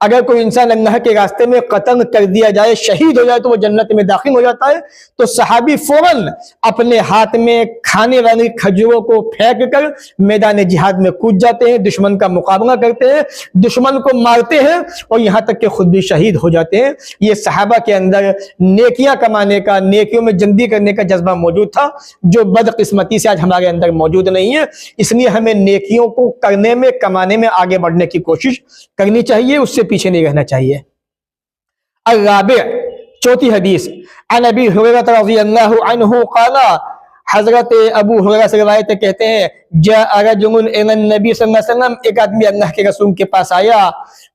اگر کوئی انسان اللہ کے راستے میں قتل کر دیا جائے، شہید ہو جائے تو وہ جنت میں داخل ہو جاتا ہے، تو صحابی فوراً اپنے ہاتھ میں کھانے والی کھجوروں کو پھینک کر میدان جہاد میں کود جاتے ہیں، دشمن کا مقابلہ کرتے ہیں، دشمن کو مارتے ہیں اور یہاں تک کہ خود بھی شہید ہو جاتے ہیں۔ یہ صحابہ کے اندر نیکیاں کمانے کا، نیکیوں میں جلدی کرنے کا جذبہ موجود تھا، جو بدقسمتی سے آج ہمارے اندر موجود نہیں ہے۔ اس لیے ہمیں نیکیوں کو کرنے میں، کمانے میں آگے بڑھنے کی کوشش کرنی چاہیے، اس سے پیچھے نہیں رہنا چاہیے۔ الرابع، چوتھی حدیث، عن ابی ہریرہ رضی اللہ عنہ قال، حضرت ابو ہریرہ سے روایت کہتے ہیں، جاء رجل الی النبی صلی اللہ علیہ وسلم، ایک آدمی اللہ کے رسول کے پاس آیا،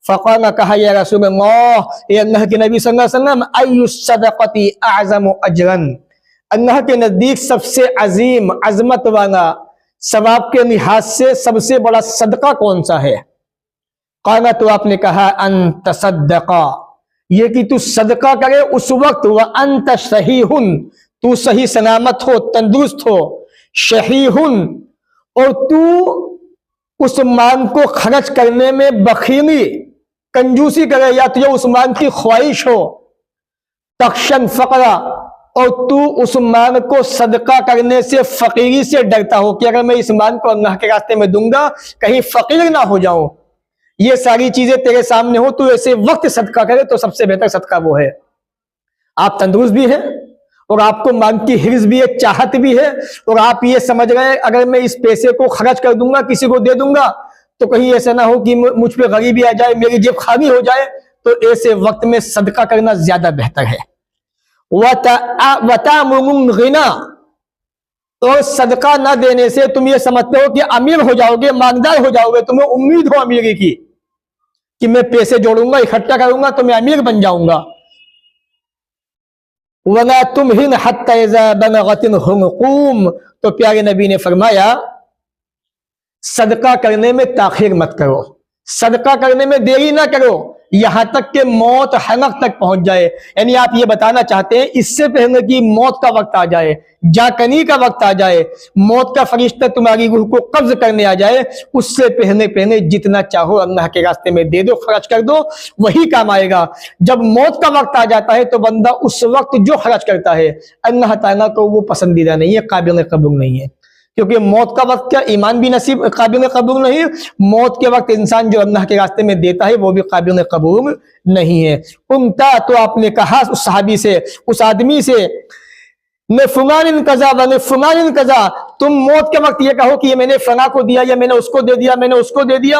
فقال، کہا، یا رسول اللہ، اے اللہ کے نبی صلی اللہ علیہ وسلم، ای الصدقۃ اعظم اجرا، اللہ کے نزدیک سب سے عظیم، عظمت والا، ثواب کے لحاظ سے سب سے بڑا صدقہ کون سا ہے؟ قال، تو آپ نے کہا، ان تصدق، یہ کہ تو صدقہ کرے اس وقت، وانت صحیح، تو صحیح سلامت ہو، تندرست ہو، شحیح، اور تو اس مال کو خرچ کرنے میں بخیلی، کنجوسی کرے، یا تجھے اس مال کی خواہش ہو، تخشن فقرا، اور تو اس مال کو صدقہ کرنے سے فقیری سے ڈرتا ہو کہ اگر میں اس مال کو اللہ کے راستے میں دوں گا کہیں فقیر نہ ہو جاؤں۔ یہ ساری چیزیں تیرے سامنے ہو، تو ایسے وقت صدقہ کرے تو سب سے بہتر صدقہ وہ ہے۔ آپ تندرست بھی ہیں اور آپ کو مال کی حرص بھی ہے، چاہت بھی ہے، اور آپ یہ سمجھ رہے ہیں اگر میں اس پیسے کو خرچ کر دوں گا، کسی کو دے دوں گا تو کہیں ایسا نہ ہو کہ مجھ پہ غریبی آ جائے، میری جیب خالی ہو جائے، تو ایسے وقت میں صدقہ کرنا زیادہ بہتر ہے۔ وَتَأْمُرُ الْغِنَى، اور صدقہ نہ دینے سے تم یہ سمجھتے ہو کہ امیر ہو جاؤ گے، مالدار ہو جاؤ گے، تمہیں امید ہو امیری کی کہ میں پیسے جوڑوں گا، اکٹھا کروں گا تو میں امیر بن جاؤں گا۔ وَلَا تُمْهِنْ حَتَّى إِذَا بَلَغَتِ الْحُلْقُومَ، تو پیارے نبی نے فرمایا صدقہ کرنے میں تاخیر مت کرو، صدقہ کرنے میں دیری نہ کرو، یہاں تک کہ موت حلق تک پہنچ جائے۔ یعنی آپ یہ بتانا چاہتے ہیں اس سے پہلے کہ موت کا وقت آ جائے، جاکنی کا وقت آ جائے، موت کا فرشتہ تمہاری روح کو قبض کرنے آ جائے، اس سے پہلے جتنا چاہو اللہ کے راستے میں دے دو، خرچ کر دو، وہی کام آئے گا۔ جب موت کا وقت آ جاتا ہے تو بندہ اس وقت جو خرچ کرتا ہے اللہ تعالیٰ کو وہ پسندیدہ نہیں ہے، قابل قبول نہیں ہے۔ क्योंकि मौत का वक्त क्या ईमान भी नसीब काबिल कबूल नहीं, मौत के वक्त इंसान जो अल्लाह के रास्ते में देता है वो भी काबिल कबूल नहीं है। उनका तो आपने कहा उस सहाबी से, उस आदमी से, ने फुलान कजा व ने फुलान कजा, तुम मौत के वक्त ये कहो कि ये मैंने फला को दिया या मैंने उसको दे दिया, मैंने उसको दे दिया।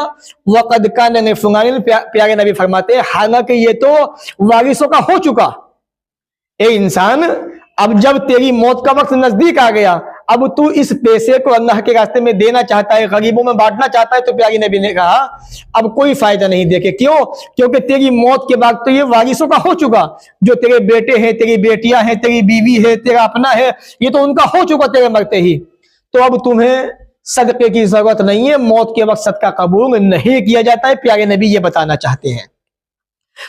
वक़द कान ने फुलान, प्यारे नबी फरमाते हैं हालांकि ये तो वारिसों का हो चुका। ए इंसान, अब जब तेरी मौत का वक्त नजदीक आ गया, अब तू इस पैसे को अल्लाह के रास्ते में देना चाहता है, गरीबों में बांटना चाहता है, तो प्यारी नबी ने कहा अब कोई फायदा नहीं देखे। क्यों? क्योंकि तेरी मौत के बाद तो ये वारिसों का हो चुका, जो तेरे बेटे हैं, तेरी बेटियां हैं, तेरी बीवी है, तेरा अपना है, ये तो उनका हो चुका तेरे मरते ही। तो अब तुम्हें सदके की जरूरत नहीं है, मौत के वक्त सदका कबूल नहीं किया जाता है। प्यारे नबी ये बताना चाहते हैं।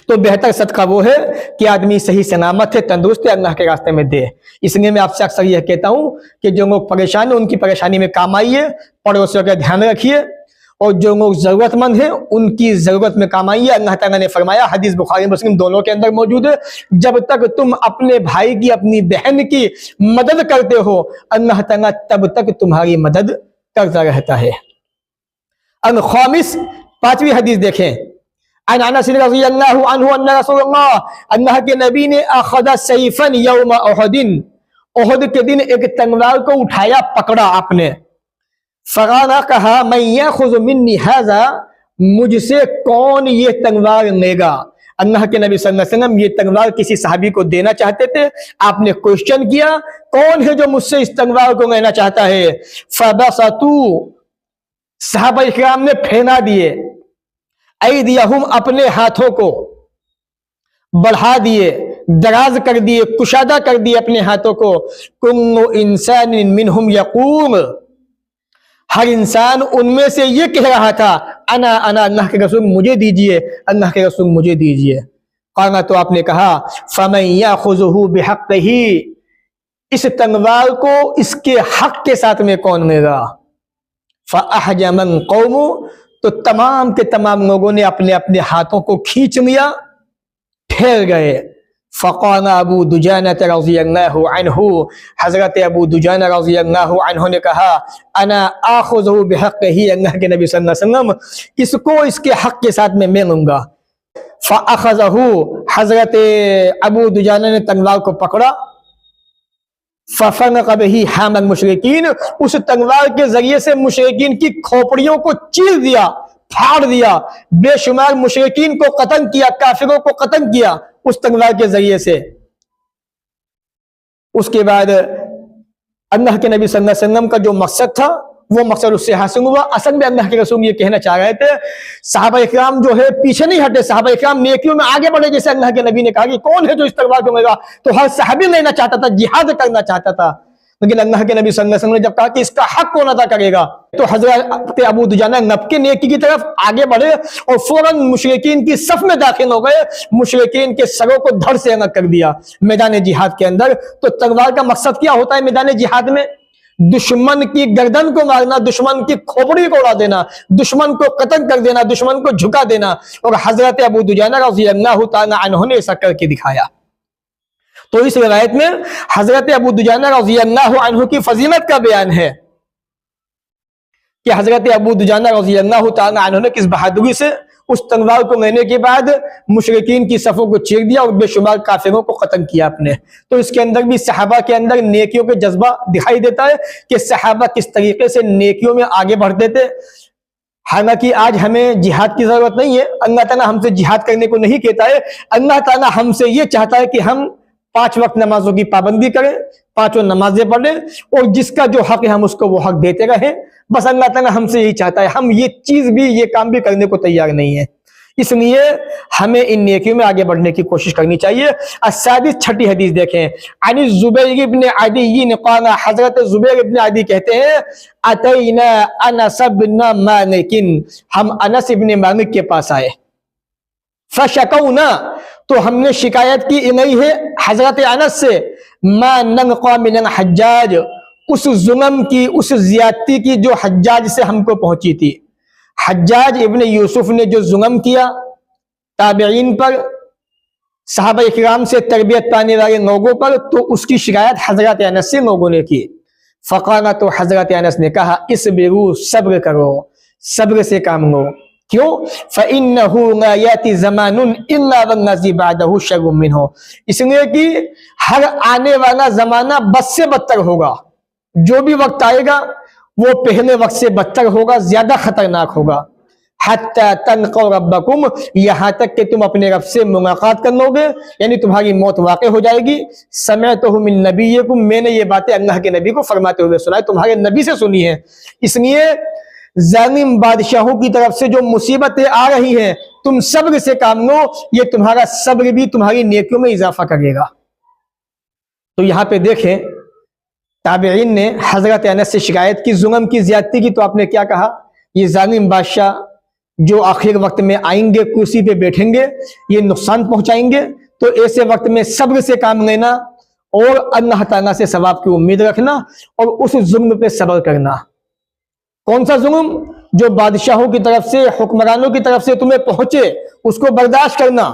तो बेहतर सदका वो है कि आदमी सही सलामत है, तंदुरुस्त है, अल्लाह के रास्ते में दे। इसलिए मैं आपसे अक्सर यह कहता हूं कि जो लोग परेशान हैं उनकी परेशानी में काम आइए, पड़ोसियों का ध्यान रखिए, और जो लोग जरूरतमंद हैं उनकी जरूरत में काम आइए। अल्लाह ताला ने फरमाया, हदीस बुखारी मुस्लिम दोनों के अंदर मौजूद है, जब तक तुम अपने भाई की, अपनी बहन की मदद करते हो, अल्लाह ताला तब तक तुम्हारी मदद करता रहता है। अन खामिस, पांचवी हदीस देखें, अनस रज़ियल्लाहु अन्हु अन्ना रसूलुल्लाह, अल्लाह के नबी ने अखज़ सैफन यौम उहदिन, उहद के दिन एक तलवार को उठाया, पकड़ा आपने। फक़ाला, कहा, मैं याख़ुज़ु मिन्नी हाज़ा, मुझसे कौन ये तलवार लेगा। अल्लाह के नबी सल्लल्लाहु अलैहि वसल्लम ये तलवार किसी सहाबी को देना चाहते थे। आपने क्वेश्चन किया, कौन है जो मुझसे इस तलवार को लेना चाहता है। फबसतू, सहाबा इकराम ने फैला दिए, ऐदियहुम, अपने हाथों को बढ़ा दिए, दराज कर दिए, कुशादा कर दिए अपने हाथों को। कुल्लु इंसान मिनहुम यकूल, हर इंसान उनमें से ये कह रहा था, अना अना, अल्लाह के रसूल मुझे दीजिए, अल्लाह के रसूल मुझे दीजिए। कहना, तो आपने कहा, फमन याखुज़ुहु बिहक़्क़िही, इस तलवार को इसके हक के साथ में कौन लेगा। फ़अहजमन कौमु, तो तमाम के तमाम लोगों ने अपने अपने हाथों को खींच लिया, ठहर गए। फ़क़ाल अबू दुजाना रज़ियल्लाहु अन्हु, हज़रत अबू दुजाना रज़ियल्लाहु अन्हु ने कहा, अना आख़ुज़ुहु बिहक़्क़िही, अल्लाह के नबी सल्लल्लाहु अलैहि वसल्लम इसको इसके हक के साथ में मैं लूंगा। फ़अख़ज़हु, हज़रत अबू दुजाना ने तलवार को पकड़ा। फ़फ़नक़ बिही हामल मुशरिकीन, उस तलवार के जरिए से मुशरिकीन की खोपड़ियों को चीर दिया, फाड़ दिया, बेशुमार मुशरिकीन को कत्ल किया, काफिरों को कत्ल किया उस तलवार के जरिए से। उसके बाद अल्लाह के नबी सल्लल्लाहु अलैहि वसल्लम का जो मकसद था वो मकसद उससे हासिल हुआ। असल में अल्लाह के रसूल ये कहना चाह रहे थे, सहाबा इकराम जो है पीछे नहीं हटे, सहाबा इकराम नेकियों में आगे बढ़े। जैसे अल्लाह के नबी ने कहा कि कौन है जो इस तलवार को लेगा, तो हर सहाबी लेना चाहता था, जिहाद करना चाहता था। लेकिन अल्लाह के नबी सल्लल्लाहु अलैहि वसल्लम ने जब कहा कि इसका हक कौन अदा करेगा, तो हज़रत अबू दुजाना नबके नेकी की तरफ आगे बढ़े और फौरन मुशरिकीन की सफ में दाखिल हो गए, मुशरिकीन के सरों को धड़ से अलग कर दिया मैदान जिहाद के अंदर। तो तलवार का मकसद क्या होता है मैदान जिहाद में? दुश्मन की गर्दन को मारना, दुश्मन की खोपड़ी को उड़ा देना, दुश्मन को कत्ल कर देना, दुश्मन को झुका देना। और हजरत अबू दुजाना रज़ियल्लाहु ताला अन्हु ने ऐसा करके दिखाया। तो इस रिवायत में हजरत अबू दुजाना रज़ियल्लाहु अन्हु की फजीलत का बयान है कि हजरत अबू दुजाना रज़ियल्लाहु ताला अन्हु ने किस बहादुरी से उस तलवार को लेने के बाद मुशरिकीन की सफों को चीर दिया और बेशुमार काफिरों को खत्म किया आपने। तो इसके अंदर भी सहाबा के अंदर नेकियों के जज्बा दिखाई देता है कि सहाबा किस तरीके से नेकियों में आगे बढ़ते थे। हालांकि आज हमें जिहाद की जरूरत नहीं है, अल्लाह ताला हमसे जिहाद करने को नहीं कहता है। अल्लाह ताला हमसे ये चाहता है कि हम 5 वक्त नमाजों की पाबंदी करें, 5 नमाजें पढ़ें और जिसका जो हक है हम उसको वो हक देते रहें। बस अल्लाह ताला हमसे यही चाहता है, हम ये चीज भी, ये काम भी करने को तैयार नहीं है। इसलिए हमें इन नेकियों में आगे बढ़ने की कोशिश करनी चाहिए। असादिस, छठी हदीस देखें, अनी जुबैर इब्न अदी क़ाल, हजरत जुबैर इब्न अदी कहते हैं, अतैना अनस इब्न मालिक, हम अनस इब्न मालिक के पास आए। फशकौना, तो हमने शिकायत की इलैहि है हजरत अनस से, मा नलक़ा मिनल हज्जाज, उस जुल्म की, उस ज्यादती की जो हज्जाज से हमको पहुंची थी। हज्जाज इब्न यूसुफ ने जो जुल्म किया ताबईन पर, सहाबा इकराम से तरबियत पाने वाले लोगों पर, तो उसकी शिकायत हजरत अनस से लोगों ने की। फ़क़ाला, तो हज़रत अनस ने कहा, इसबिरू, सब्र करो, सब्र से काम लो। क्यों? फ़इन्नहु ला याति ज़मानुन इल्ला वल्लज़ी बअदहु शर्रुम मिन्हु, इसलिए कि हर आने वाला ज़माना बद से बदतर होगा। जो भी वक्त आएगा वो पहले वक्त से बदतर होगा, ज्यादा खतरनाक होगा। हत्ता तल्क़ौ रब्बकुम, यहाँ तक कि तुम अपने रब से मुलाकात कर लोगे, यानी तुम्हारी मौत वाक़ई हो जाएगी। समिअतहु मिन नबिय्यकुम, मैंने ये बातें अल्लाह के नबी को फरमाते हुए सुना है, तुम्हारे नबी से सुनी है। इसलिए जालिम बादशाहों की तरफ से जो मुसीबतें आ रही हैं, तुम सब्र से काम लो, ये तुम्हारा सब्र भी तुम्हारी नेकियों में इजाफा करेगा। तो यहाँ पे देखें, ताबईन ने हजरत अनस से शिकायत की, जुल्म की, ज्यादती की, तो आपने क्या कहा? ये जालिम बादशाह जो आखिर वक्त में आएंगे, कुर्सी पे बैठेंगे, ये नुकसान पहुंचाएंगे। तो ऐसे वक्त में सब्र से काम लेना और अल्लाह ताला से सवाब की उम्मीद रखना और उस जुल्म पे सब्र करना। कौन सा जुल्म? जो बादशाहों की तरफ से, हुक्मरानों की तरफ से तुम्हें पहुंचे, उसको बर्दाश्त करना।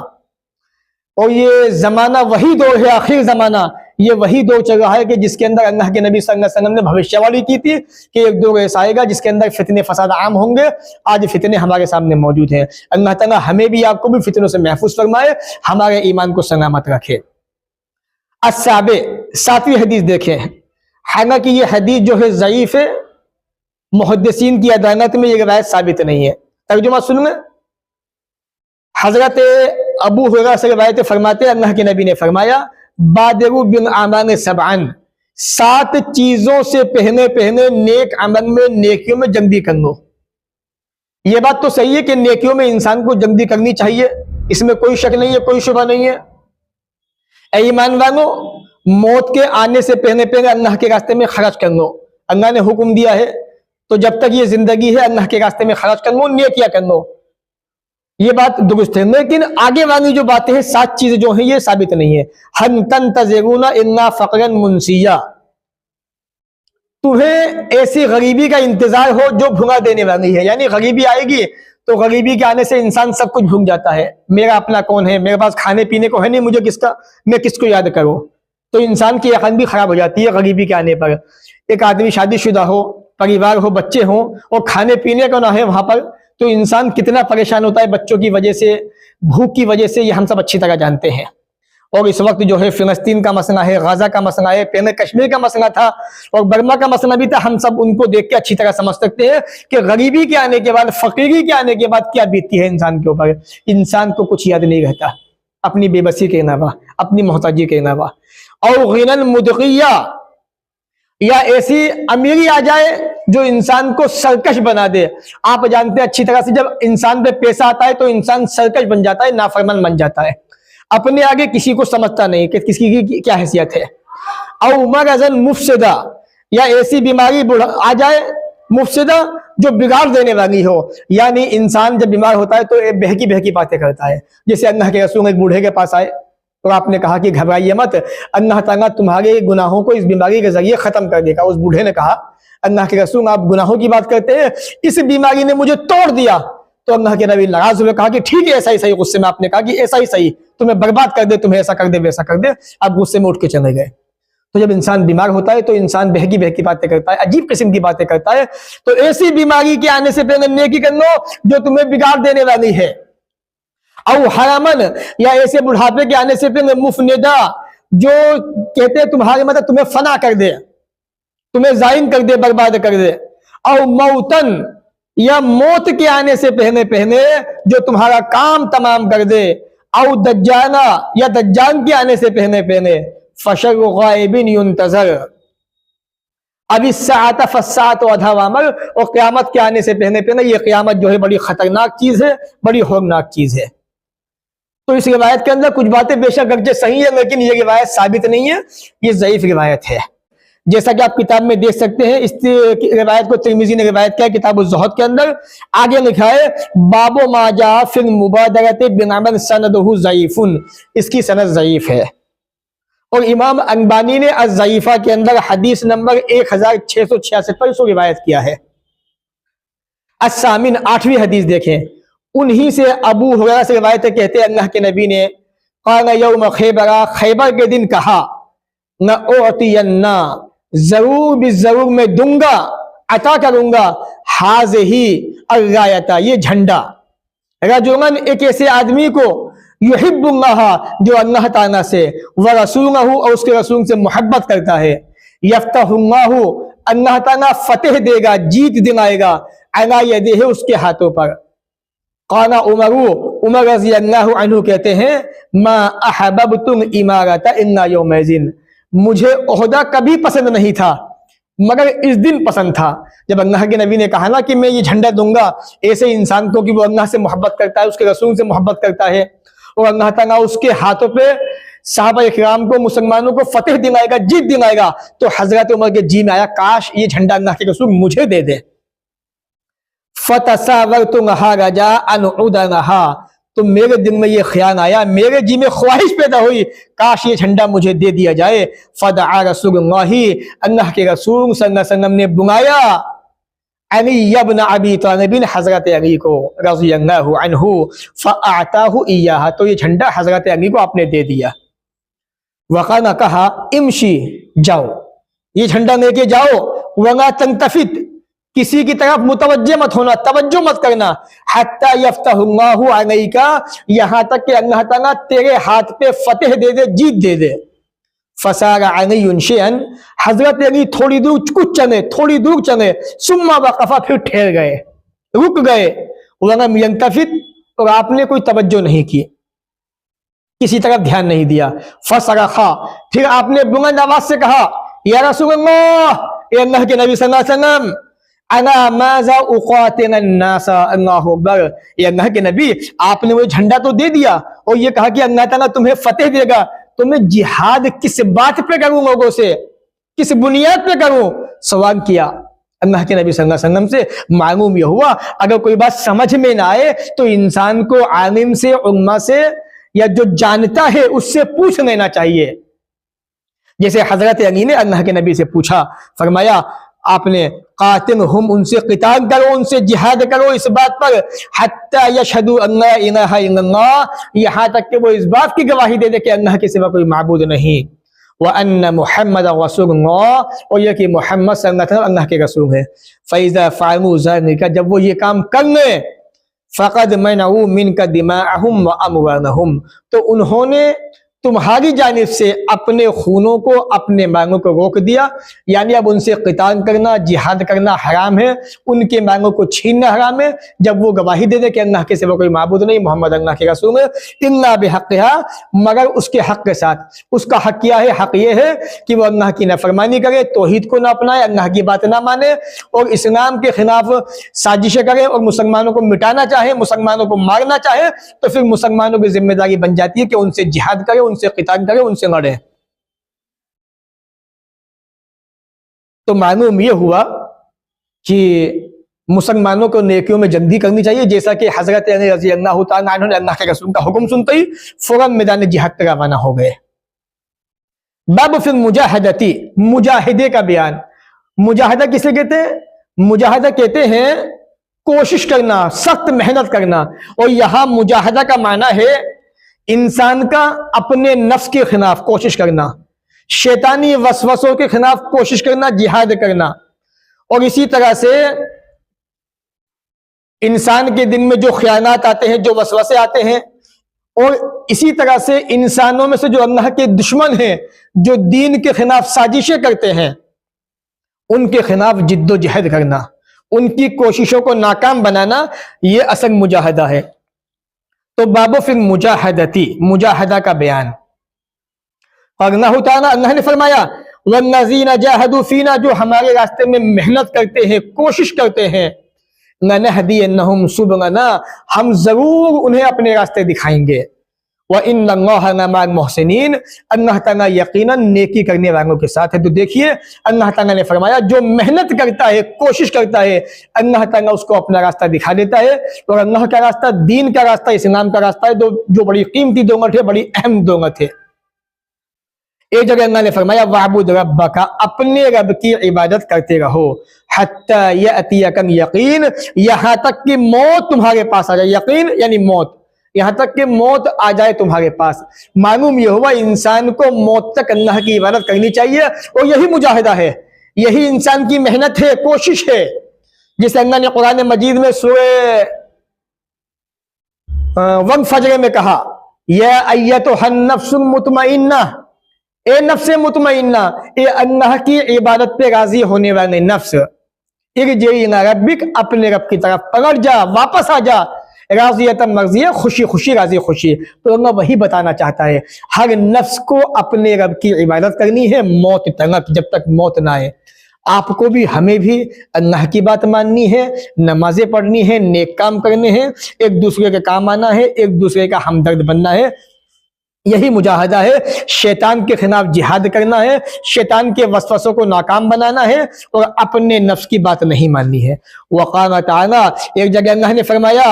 और ये जमाना वही दौर है, आखिर जमाना, ये वही दौर चल रहा है कि जिसके अंदर अल्लाह के नबी सल्लल्लाहु अलैहि वसल्लम ने भविष्यवाणी की थी कि एक दौर ऐसा आएगा जिसके अंदर फितने फसाद आम होंगे। आज फितने हमारे सामने मौजूद हैं। अल्लाह ताला हमें भी, आपको भी फितनों से महफूज फरमाए, हमारे ईमान को सलामत रखे। अस्साबे, 7वीं हदीस देखें। हालांकि ये हदीस जो है ज़ईफ है, मुहद्दिसीन की अदालत में ये रिवायत साबित नहीं है। तर्जुमा सुन लें। हजरत अबू हुरैरा से रिवायत फरमाते, अल्लाह के नबी ने फरमाया, बादिरु बिल आमाल सबअन, 7 चीजों से पहले पहले नेक अमल में, नेकियों में जल्दी कर लो। ये बात तो सही है कि नेकियों में इंसान को जल्दी करनी चाहिए, इसमें कोई शक नहीं है, कोई शुबा नहीं है। ऐ ईमान वालों, मौत के आने से पहले पहले अल्लाह के रास्ते में खर्च कर लो। अल्लाह ने हुक्म दिया है, तो जब तक ये जिंदगी है अल्लाह के रास्ते में खर्च कर लो, नेकियां कर लो। ये बात दुरुस्त है, लेकिन आगे वाली जो बातें हैं, 7 चीजें जो हैं, ये साबित नहीं है। हन तंतज़िरूना इन्ना फ़क़रन मुनसिया, तुम्हें ऐसी गरीबी का इंतजार हो जो भुला देने वाली है। यानी गरीबी आएगी तो गरीबी के आने से इंसान सब कुछ भूल जाता है। मेरा अपना कौन है, मेरे पास खाने पीने को है नहीं, मुझे किसका, मैं किसको याद करूं। तो इंसान की अक़ल भी खराब हो जाती है गरीबी के आने पर। एक आदमी शादीशुदा हो, परिवार हो, बच्चे हों और खाने पीने को ना है वहां पर, तो इंसान कितना परेशान होता है बच्चों की वजह से, भूख की वजह से, ये हम सब अच्छी तरह जानते हैं। और इस वक्त जो है फिलस्तीन का मसला है, गाजा का मसला है, पहले कश्मीर का मसला था और बर्मा का मसला भी था। हम सब उनको देख के अच्छी तरह समझ सकते हैं कि गरीबी के आने के बाद, फकीरी के आने के बाद क्या बीतती है इंसान के ऊपर। इंसान को कुछ याद नहीं रहता अपनी बेबसी के अलावा, अपनी मोहताजी के अलावा। और गिनन मुदगिया, या ऐसी अमीरी आ जाए जो इंसान को सरकश बना दे। आप जानते हैं अच्छी तरह से, जब इंसान पे पैसा आता है तो इंसान सरकश बन जाता है, नाफरमान बन जाता है, अपने आगे किसी को समझता नहीं कि किसी की क्या हैसियत है। और मरज़न मुफसिदा, या ऐसी बीमारी आ जाए मुफसिदा जो बिगाड़ देने वाली हो। यानी इंसान जब बीमार होता है तो बहकी बहकी बातें करता है। जैसे अल्लाह के रसूल एक बूढ़े के पास आए तो आपने कहा कि घबराइए मत, अल्लाह ताला तुम्हारे गुनाहों को इस बीमारी के जरिए खत्म कर देगा। उस बूढ़े ने कहा, अल्लाह के रसूल आप गुनाहों की बात करते हैं, इस बीमारी ने मुझे तोड़ दिया। तो अल्लाह के नबी नाराज हुए, कहा कि ठीक है, ऐसा ही सही। गुस्से में आपने कहा कि ऐसा ही सही, तुम्हें बर्बाद कर दे, तुम्हें ऐसा कर दे, वैसा कर दे। आप गुस्से में उठ के चले गए। तो जब इंसान बीमार होता है तो इंसान बहकी बहकी बातें करता है, अजीब किस्म की बातें करता है। तो ऐसी बीमारी के आने से पहले नेकी कर लो जो तुम्हें बिगाड़ देने वाली है। और हरामन, या ऐसे बुढ़ापे के आने से पहले मुफनिदा, जो कहते हैं तुम्हारे मतलब तुम्हें फना कर दे, तुम्हें जाइन कर दे, बर्बाद कर दे। और मौतन, या मौत के आने से पहले पहले जो तुम्हारा काम तमाम कर दे। और दज्जाना, या दज्जान के आने से पहले पहले। फशर्रु गाइबिन युंतज़र, अब इस सात फसात अधवामर, और क़यामत के आने से पहले पहले ये क़यामत जो है बड़ी खतरनाक चीज है, बड़ी होमनाक चीज है। तो इस रिवायत के अंदर कुछ बातें बेशक अगरचे सही है, लेकिन ये रिवायत साबित नहीं है, ये ज़ईफ रिवायत है। जैसा कि आप किताब में देख सकते हैं, इस रिवायत को तिरमिज़ी ने रिवायत किया किताब उज़्ज़ुहद के अंदर। आगे लिखा है, बाबो माजा फिल मुबादरत बिनअमल सनदहु ज़ईफुन, इसकी सनद ज़ईफ है। और इमाम अनबानी ने अज़-ज़ईफ़ा के अंदर हदीस नंबर 1666 पर इसको रिवायत किया है। अस्सामिन, 8वीं हदीस देखें। उन्हीं से अबू हुरैरा से रिवायत है, कहते अल्लाह के नबी ने क़ाल यौम खैबरा, खैबर के दिन कहा, न ओतियन्ना जरूर भी जरूर मैं दूंगा, अता करूंगा, हाज़िही अर्रायता, ये झंडा। रजुलन, एक ऐसे आदमी को, युहिब्बुल्लाह, जो अल्लाह ताला से, व रसूलहू, और उसके रसूल से मोहब्बत करता है, यफ्तहुल्लाहु, अल्लाह ताला फतेह देगा, जीत दिलाएगा, अला यदिही, उसके हाथों पर। काला उमरू, उमर रज़ी अल्लाहु अन्हु कहते हैं, मा अहबब्तुम इमारता इन्ना यौमइज़िन, मुझे ओहदा कभी पसंद नहीं था मगर इस दिन पसंद था, जब अल्लाह के नबी ने कहा ना कि मैं ये झंडा दूंगा ऐसे इंसान को कि वो अल्लाह से मोहब्बत करता है, उसके रसूल से मोहब्बत करता है, और अल्लाह ताला उसके हाथों पे सहाबा इकराम को, मुसलमानों को फतेह दिलाएगा, जीत दिलाएगा। तो हजरत उमर के जी में आया, काश ये झंडा अल्लाह के रसूल मुझे दे दे। फतसावरतुहा रजा अन उदनहा, तो मेरे दिल में ये ख्याल आया, मेरे जी में ख्वाहिश पैदा हुई, काश ये झंडा मुझे दे दिया जाए। फदआ रसूलुल्लाही, अल्लाह के रसूल सल्लल्लाहु अलैहि वसल्लम ने बुलाया अली इब्न अबी तालिब, हजरत अली को रज़ियल्लाहु अन्हु, फअताहु इय्याहा, तो ये झंडा हजरत अली को आपने दे दिया। वक़ाल, कहा, इमशी, जाओ, ये झंडा लेके जाओ, वला तंतफित, किसी की तरफ मुतवज्जे मत होना, तवज्जो मत करना, हत्ता यफ्तहुल्लाहु अलैका, यहां तक कि अल्लाह ताला तेरे हाथ पे फतेह दे दे, जीत दे दे। फसारा अलीयुन शैअन, हजरत अली थोड़ी दूर कुछ चले, थोड़ी दूर चले, सुम्मा वक़फ़ा, फिर ठहर गए, रुक गए, वलम यंतफित, और आपने कोई तवज्जो नहीं की, किसी तरफ ध्यान नहीं दिया। फसरखा, फिर आपने बुलंद आवाज से कहा, या रसूलल्लाह, ए अल्लाह के नबी सल्लल्लाहु अलैहि वसल्लम, अना माज़ा उक़ातिल अन्नास, अल्लाहु अकबर, ये अल्लाह के नबी, आपने वो झंडा तो दे दिया और ये कहा कि अल्लाह ताला तुम्हें फतेह देगा, तो मैं जिहाद किस बात पे करूं, लोगों से किस बुनियाद पे करूं? सवाल किया अल्लाह के नबी सल्लल्लाहु अलैहि वसल्लम से। मालूम यह हुआ, अगर कोई बात समझ में ना आए तो इंसान को आलिम से, उम्मा से, या जो जानता है उससे पूछ लेना चाहिए। जैसे हजरत अली ने अल्लाह के नबी से पूछा, फरमाया आपने, कातिल हम, उनसे क़िताल करो, उनसे जिहाद करो इस बात पर, हत्ता यशहदु अल्ला इलाहा इल्लल्लाह, यहाँ तक कि वो इस बात की गवाही दे दे कि अल्लाह के सिवा कोई माबूद नहीं, व अन्न मुहम्मद रसूलुल्लाह, और यह कि मोहम्मद सल्लल्लाहु अलैहि वसल्लम अल्लाह के रसूल है। फ़इज़ा फ़अलू ज़ालिका, जब वो ये काम कर ले, फ़क़द मनऊ मिनका दिमाअहुम व अमवालहुम, तो उन्होंने तुम्हारी जानिब से अपने खूनों को, अपने मांगों को रोक दिया, यानी अब उनसे क़िताल करना, जिहाद करना हराम है, उनके मांगों को छीनना हराम है, जब वो गवाही दे दे कि अल्लाह के सिवा कोई माबूद नहीं, मोहम्मद अल्लाह के रसूल है, इल्ला बिहक़्क़िहा, मगर उसके हक़ के साथ। उसका हक़ क्या है? हक़ ये है कि वो अल्लाह की नाफरमानी करे, तौहीद को ना अपनाए, अल्लाह की बात ना माने, और इस्लाम के खिलाफ साजिशें करे, और मुसलमानों को मिटाना चाहे, मुसलमानों को मारना चाहे, तो फिर मुसलमानों की जिम्मेदारी बन जाती है कि उनसे जिहाद करे, उनसे क़िताल करे, उनसे लड़े। तो मालूम यह हुआ कि मुसलमानों को नेकियों में जल्दी करनी चाहिए, जैसा कि हजरत अली रज़ी अल्लाह तआला अन्हु ने अल्लाह के रसूल का हुक्म सुनते ही फौरन मैदान जिहाद पे रवाना हो गए। बाब फिर मुजाहिदती, मुजाहिदे का बयान। मुजाहिदा किसे कहते हैं? मुजाहिदा कहते हैं कोशिश करना, सख्त मेहनत करना, और यहां मुजाहिदा का माना है इंसान का अपने नफ्स के खिलाफ कोशिश करना, शैतानी वसवसों के खिलाफ कोशिश करना, जिहाद करना। और इसी तरह से इंसान के दिन में जो ख़यानात आते हैं, जो वसवसे आते हैं, और इसी तरह से इंसानों में से जो अल्लाह के दुश्मन हैं, जो दीन के खिलाफ साजिशें करते हैं, उनके खिलाफ जिद्दोजहद करना, उनकी कोशिशों को नाकाम बनाना, ये असल मुजाहिदा है। तो बाबो फिर मुजाहिदती, मुजाहिदा का बयान। अल्लाह ताला, अल्लाह ने फरमाया, वल्लज़ीना जाहदू फीना, जो हमारे रास्ते में मेहनत करते हैं, कोशिश करते हैं, लनहदियन्नहुम सुबलना, हम जरूर उन्हें अपने रास्ते दिखाएंगे। व इन्नल्लाहा लमअल मुहसिनीन, अल्लाह ताला यकीनन नेकी करने वालों के साथ है। तो देखिए अल्लाह ताला ने फरमाया, जो मेहनत करता है, कोशिश करता है, अल्लाह ताला उसको अपना रास्ता दिखा देता है। और अल्लाह का रास्ता दीन का रास्ता, इस्लाम का रास्ता है, जो बड़ी कीमती दौलत है, बड़ी अहम दौलत है। एक जगह अल्लाह ने फरमाया, वअबुद रब्बका, अपने रब की इबादत करते रहो, हत्ता यअतियकल यकीन, यहां तक कि मौत तुम्हारे पास आ जाए। यकीन यानी मौत, यहाँ तक कि मौत आ जाए तुम्हारे पास। मालूम यह हुआ इंसान को मौत तक अल्लाह की इबादत करनी चाहिए, और यही मुजाहिदा है, यही इंसान की मेहनत है, कोशिश है। जिसे अल्लाह ने कुरान मजीद में सूरह वल फज्र में कहा, या अय्यतुहन नफ्सुल मुतमइन्ना, ए नफ्स मुतमइन्ना, ए अल्लाह की इबादत पे राजी होने वाले नफ्स, इरजिई इला रब्बिक, अपने रब की तरफ पलट जा, वापस आ जा, राज़ियतन मर्ज़िया, खुशी खुशी, राजी खुशी। तो अल्लाह वही बताना चाहता है, हर नफ्स को अपने रब की इबादत करनी है मौत तक, जब तक मौत ना आए। आपको भी हमें भी अल्लाह की बात माननी है, नमाजें पढ़नी है, नेक काम करने हैं, एक दूसरे के काम आना है, एक दूसरे का हमदर्द बनना है। यही मुजाहिदा है, शैतान के खिलाफ जिहाद करना है, शैतान के वसवसों को नाकाम बनाना है, और अपने नफ्स की बात नहीं माननी है। वक़ाल तआला, एक जगह अल्लाह ने फरमाया,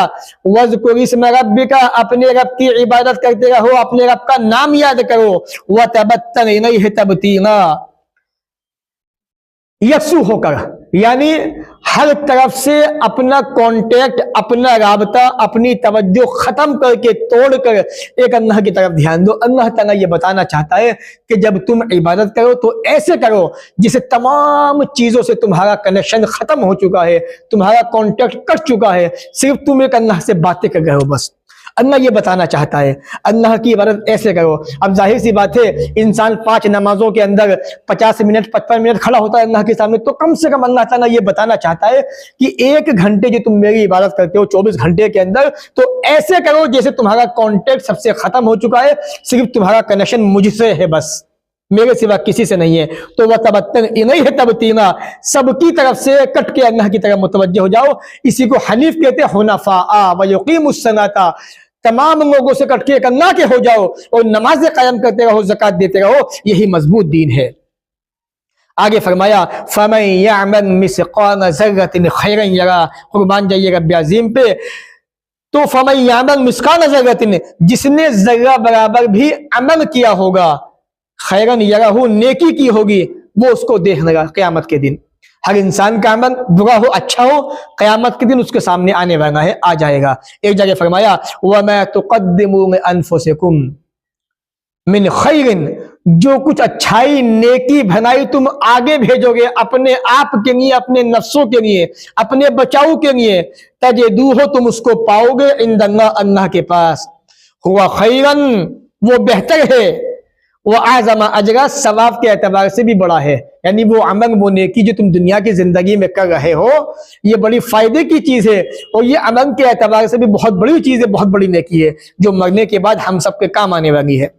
वज़कुर इस्म रब्बिका, अपने रब की इबादत करते रहो, अपने रब का नाम याद करो, वतबत्तल इलैहि तबतीला, यकसू होकर, यानी हर तरफ से अपना कांटेक्ट, अपना राबता, अपनी तवज्जो खत्म करके, तोड़कर एक अल्लाह की तरफ ध्यान दो। अल्लाह ताला ये बताना चाहता है कि जब तुम इबादत करो तो ऐसे करो जिसे तमाम चीजों से तुम्हारा कनेक्शन खत्म हो चुका है, तुम्हारा कांटेक्ट कट चुका है, सिर्फ तुम एक अल्लाह से बातें कर रहे हो बस। अल्लाह ये बताना चाहता है, अल्लाह की इबादत ऐसे करो। अब जाहिर सी बात है, इंसान 5 नमाजों के अंदर 50 मिनट 55 मिनट खड़ा होता है अल्लाह के सामने, तो कम से कम अल्लाह ताला ये बताना चाहता है कि 1 घंटे जो तुम मेरी इबादत करते हो 24 घंटे के अंदर, तो ऐसे करो जैसे तुम्हारा कॉन्टेक्ट सबसे खत्म हो चुका है, सिर्फ तुम्हारा कनेक्शन मुझसे है बस, मेरे सिवा किसी से नहीं है। तो वह तबत्तन इलैहि तबतीला, सबकी तरफ से कट के अल्लाह की तरफ मुतवज्जह हो जाओ। इसी को हनीफ कहते हैं, हुनफा व युकीमुस्सलाता, तमाम लोगों से कट के एक अल्लाह के हो जाओ और नमाज़ें कायम करते रहो, ज़कात देते रहो, यही मजबूत दीन है। आगे फरमाया, फमन यअमल मिस्क़ाल ज़र्रतिन खैरन यरा, कुर्बान जाइए रब्बे अज़ीम पे। तो फमन यअमल मिस्क़ाल ज़र्रतिन, जिसने जर्रा बराबर भी अमल किया होगा, खैरन यराहु, नेकी की होगी, वो उसको देख लेगा क़यामत के दिन। हर इंसान का अमल बुरा हो अच्छा हो, क़यामत के दिन उसके सामने आने वाला है, आ जाएगा। एक जगह फरमाया, वमा तुक़द्दिमू लिअन्फुसिकुम मिन खैरिन, जो कुछ अच्छाई, नेकी, भलाई तुम आगे भेजोगे अपने आप के लिए, अपने नफ्सों के लिए, अपने बचाव के लिए, तजिदूहु, तुम उसको पाओगे, इंदल्लाह, अल्लाह के पास, हुवा खैरन, वो बेहतर है, वो आज़मा अजरा, सवाब के एतबार से भी बड़ा है। यानी वो अमल, वो नेकी जो तुम दुनिया की जिंदगी में कर रहे हो, ये बड़ी फायदे की चीज है, और ये अमल के एतबार से भी बहुत बड़ी चीज है, बहुत बड़ी नेकी है, जो मरने के बाद हम सबके काम आने वाली है।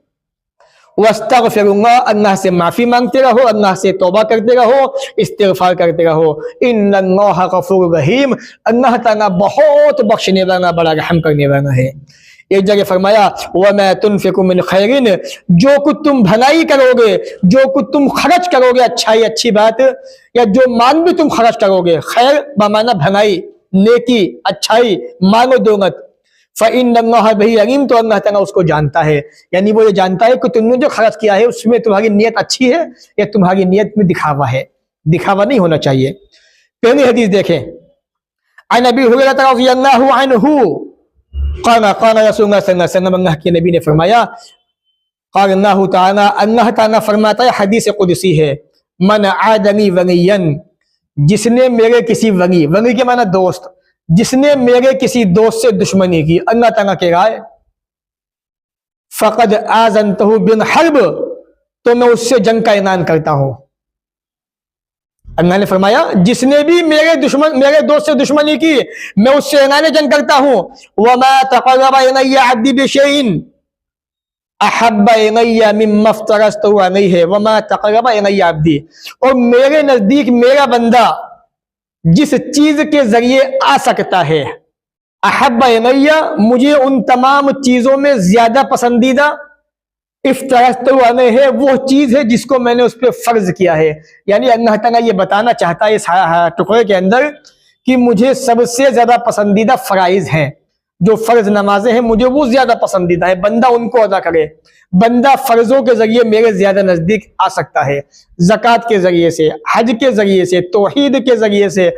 वस्तगफिरुल्लाह, अल्लाह से माफी मांगते रहो, अल्लाह से तौबा करते रहो, इस्तिगफार करते रहो। इन्नल्लाह गफूरुर रहीम, अल्लाह ताला बहुत बख्शने वाला, बड़ा रहम करने वाला है। एक जगह फरमाया, वमा तुनफिकु मिन खैरिन, जो कुछ तुम भलाई करोगे, जो कुछ तुम खर्च करोगे, अच्छाई, अच्छी बात, या जो माल भी तुम खर्च करोगे, खैर बमाना भलाई, नेकी, अच्छाई, मालो दौलत, फ़इन्नल्लाह बिही अलीम, तो अल्लाह ताला उसको जानता है। यानी वो ये जानता है कि तुमने जो खर्च किया है उसमें तुम्हारी नीयत अच्छी है या तुम्हारी नीयत में दिखावा है। दिखावा नहीं होना चाहिए। पहली हदीस देखें, अन अबी हुरैरा रज़ियल्लाहु अन्हु क़ाला क़ाला रसूलुल्लाह सल्लल्लाहु अलैहि वसल्लम, अल्लाह के नबी ने फरमाया, क़ाल अल्लाह ताला, अल्लाह ताला फरमाता है, हदीस कुदसी है, मन आदमी वलियन, जिसने मेरे किसी वली, वली के माना दोस्त, जिसने मेरे किसी दोस्त से दुश्मनी की, अल्लाह ताला कह रहा है, फ़क़द आज़नतहु बिल हर्ब, तो मैं उससे जंग का ऐलान करता हूं। अल्लाह ने फरमाया, जिसने भी मेरे दोस्त से दुश्मनी की, मैं उससे ऐलान जंग करता हूं। वमा तक़र्रबा इलैया अब्दी बिशैइन अहब्बा इलैया मिम्मा इफ्तरस्तहु अलैहि, वमा तक़र्रबा इलैया अब्दी, और मेरे नजदीक मेरा बंदा जिस चीज के जरिए आ सकता है, अहब्बा इलैया, मुझे उन तमाम चीजों में ज्यादा पसंदीदा, इफ्तरस्तहु अलैहि, वो चीज है जिसको मैंने उस पर फर्ज किया है। यानी अल्लाह ताला ये बताना चाहता है इस टुकड़े के अंदर कि मुझे सबसे ज्यादा पसंदीदा फराइज हैं, जो फर्ज नमाजें हैं, मुझे वो ज्यादा पसंदीदा है, बंदा उनको अदा करे। बंदा फर्जों के जरिए मेरे ज्यादा नजदीक आ सकता है, ज़कात के जरिए से, हज के जरिए से, तौहीद के जरिए से,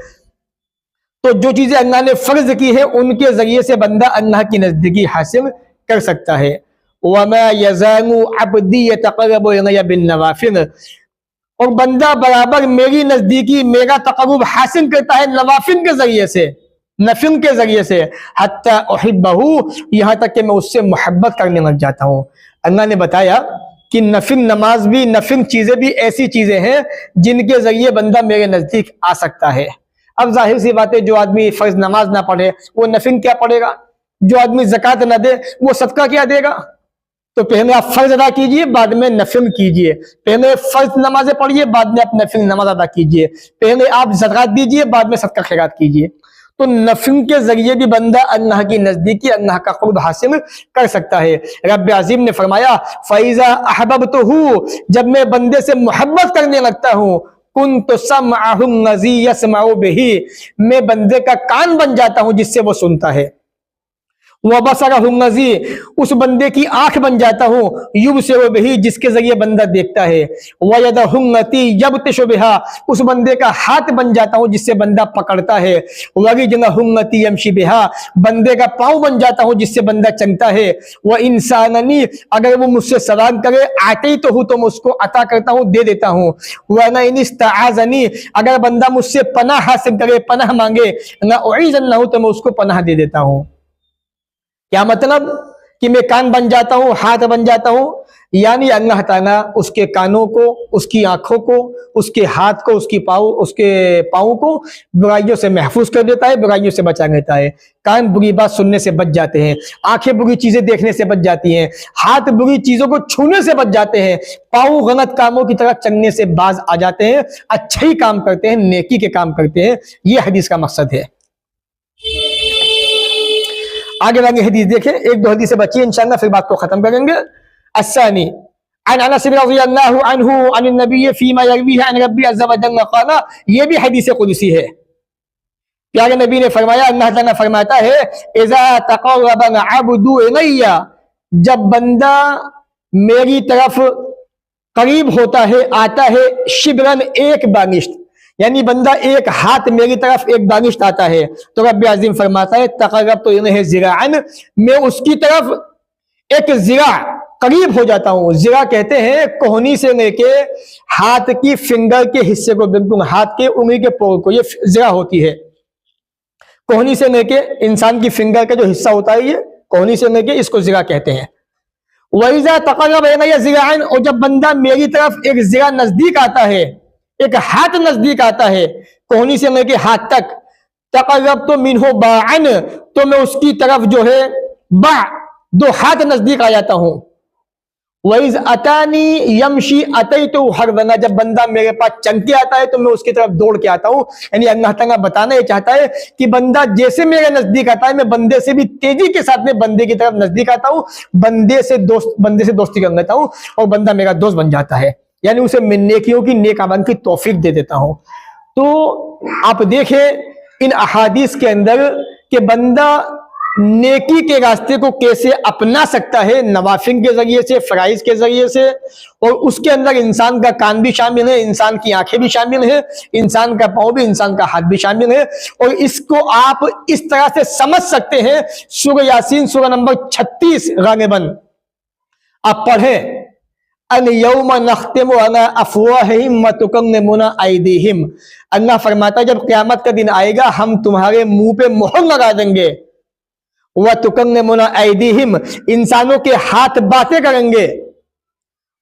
تو جو چیزیں اللہ نے فرض کی ہے ان کے ذریعے سے بندہ اللہ کی نزدیکی حاصل کر سکتا ہے. وَمَا يَزَالُ عَبْدِي يَتَقَرَّبُ إِلَيَّ بِالنَّوَافِلِ، اور بندہ برابر میری نزدیکی، میرا تقرب حاصل کرتا ہے نوافل کے ذریعے سے، نفل کے ذریعے سے، حتی احبہ، یہاں تک کہ میں اس سے محبت کرنے لگ جاتا ہوں. اللہ نے بتایا کہ نفل نماز بھی، نفل چیزیں بھی ایسی چیزیں ہیں جن کے ذریعے بندہ میرے نزدیک آ سکتا ہے. اب ظاہر سی بات ہے، جو آدمی فرض نماز نہ پڑھے وہ نفل کیا پڑھے گا؟ جو آدمی زکوٰۃ نہ دے وہ صدقہ کیا دے گا؟ تو پہلے آپ فرض ادا کیجئے، بعد میں نفل کیجئے. پہلے فرض نمازیں پڑھیے، بعد میں آپ نفل نماز ادا کیجئے. پہلے آپ زکوٰۃ دیجئے، بعد میں صدقہ خیرات کیجئے. تو نفل کے ذریعے بھی بندہ اللہ کی نزدیکی، اللہ کا قرب حاصل کر سکتا ہے. رب عظیم نے فرمایا فَإِذَا أَحْبَبْتُهُ، جب میں بندے سے محبت کرنے لگتا ہوں، كُنْتُ سَمْعَهُ الَّذِي يَسْمَعُ بِهِ، میں بندے کا کان بن جاتا ہوں جس سے وہ سنتا ہے. وَبَصَرَهُ الَّذِي، اس بندے کی آنکھ بن جاتا ہوں، يُبْصِرُ بِهِ، جس کے ذریعے بندہ دیکھتا ہے. وَيَدَهُ الَّتِي يَبْطِشُ بِهَا، اس بندے کا ہاتھ بن جاتا ہوں جس سے بندہ پکڑتا ہے. وَرِجْلَهُ الَّتِي يَمْشِي بِهَا، بندے کا پاؤں بن جاتا ہوں جس سے بندہ چلتا ہے. وَإِنسَانَنِي، اگر وہ مجھ سے سوال کرے آتَيْتُهُ، تو میں اس کو عطا کرتا ہوں، دے دیتا ہوں. وَإِنِ اسْتَعَاذَنِي، اگر بندہ مجھ سے پناہ حاصل کرے، پناہ مانگے، لَأُعِيذَنَّهُ، تو میں اس کو پناہ دے دیتا ہوں. کیا مطلب؟ کہ میں کان بن جاتا ہوں، ہاتھ بن جاتا ہوں، یعنی اللہ تعالیٰ اس کے کانوں کو، اس کی آنکھوں کو، اس کے ہاتھ کو، اس کے پاؤں کو برائیوں سے محفوظ کر دیتا ہے، برائیوں سے بچا لیتا ہے. کان بری بات سننے سے بچ جاتے ہیں، آنکھیں بری چیزیں دیکھنے سے بچ جاتی ہیں، ہاتھ بری چیزوں کو چھونے سے بچ جاتے ہیں، پاؤں غلط کاموں کی طرف چلنے سے باز آ جاتے ہیں، اچھے ہی کام کرتے ہیں، نیکی کے کام کرتے ہیں. یہ حدیث کا مقصد ہے. آگے حدیث دیکھیں، ایک دو حدیث بچی انشاءاللہ، پھر بات کو ختم کریں گے. الثانی عن انس رضی اللہ عنہ عن النبی فیما یرویہ عن ربی عز وجل قال، یہ بھی حدیث قدسی ہے. پیارے نبی نے فرمایا، اللہ تعالیٰ فرماتا ہے اذا تقرب العبد الی، جب بندہ میری طرف قریب ہوتا ہے، آتا ہے، شبرن، ایک بانشت، یعنی بندہ ایک ہاتھ میری طرف ایک دانشت آتا ہے، تو رب عظیم فرماتا ہے تقربت الیہ ذراعا، میں اس کی طرف ایک ذراع قریب ہو جاتا ہوں. ذراع کہتے ہیں کوہنی سے لے کے ہاتھ کی فنگر کے حصے کو، بالکل ہاتھ کے انگلی کے پور کو، یہ ذراع ہوتی ہے. کوہنی سے لے کے انسان کی فنگر کا جو حصہ ہوتا ہے، یہ کوہنی سے لے کے اس کو ذراع کہتے ہیں. وَإِذَا تَقَرَّبَ إِلَيَّ ذِرَاعًا، اور جب بندہ میری طرف ایک ذراع نزدیک آتا ہے، ایک ہاتھ نزدیک آتا ہے، کوہنی سے لے کے ہاتھ تک، تقربت منہ باعًا، تو میں اس کی طرف جو ہے باع، دو ہاتھ نزدیک آ جاتا ہوں. وَإِذْ أَتَانِي يَمْشِي أَتَيْتُهُ حَرْوَنًا، جب بندہ میرے پاس چل کے آتا ہے تو میں اس کی طرف دوڑ کے آتا ہوں. یعنی اللہ تعالیٰ بتانا یہ چاہتا ہے کہ بندہ جیسے میرے نزدیک آتا ہے، میں بندے سے بھی تیزی کے ساتھ میں بندے کی طرف نزدیک آتا ہوں، بندے سے دوستی کر لیتا ہوں، اور بندہ میرا دوست بن جاتا ہے، یعنی اسے میں نیکیوں کی، نیک اعمال کی توفیق دے دیتا ہوں. تو آپ دیکھیں ان احادیث کے اندر کہ بندہ نیکی کے راستے کو کیسے اپنا سکتا ہے، نوافل کے ذریعے سے، فرائض کے ذریعے سے، اور اس کے اندر انسان کا کان بھی شامل ہے، انسان کی آنکھیں بھی شامل ہیں، انسان کا پاؤں بھی، انسان کا ہاتھ بھی شامل ہے. اور اس کو آپ اس طرح سے سمجھ سکتے ہیں. سورہ یاسین سورہ نمبر 36 غالباً آپ پڑھیں، الْيَوْمَ نَخْتِمُ عَلَىٰ أَفْوَاهِهِمْ وَتُكَلِّمُنَا أَيْدِيهِمْ، اللہ فرماتا ہے جب قیامت کا دن آئے گا، ہم تمہارے منہ پہ مہر لگا دیں گے. وَتُكَلِّمُنَا أَيْدِيهِمْ، انسانوں کے ہاتھ باتیں کریں گے.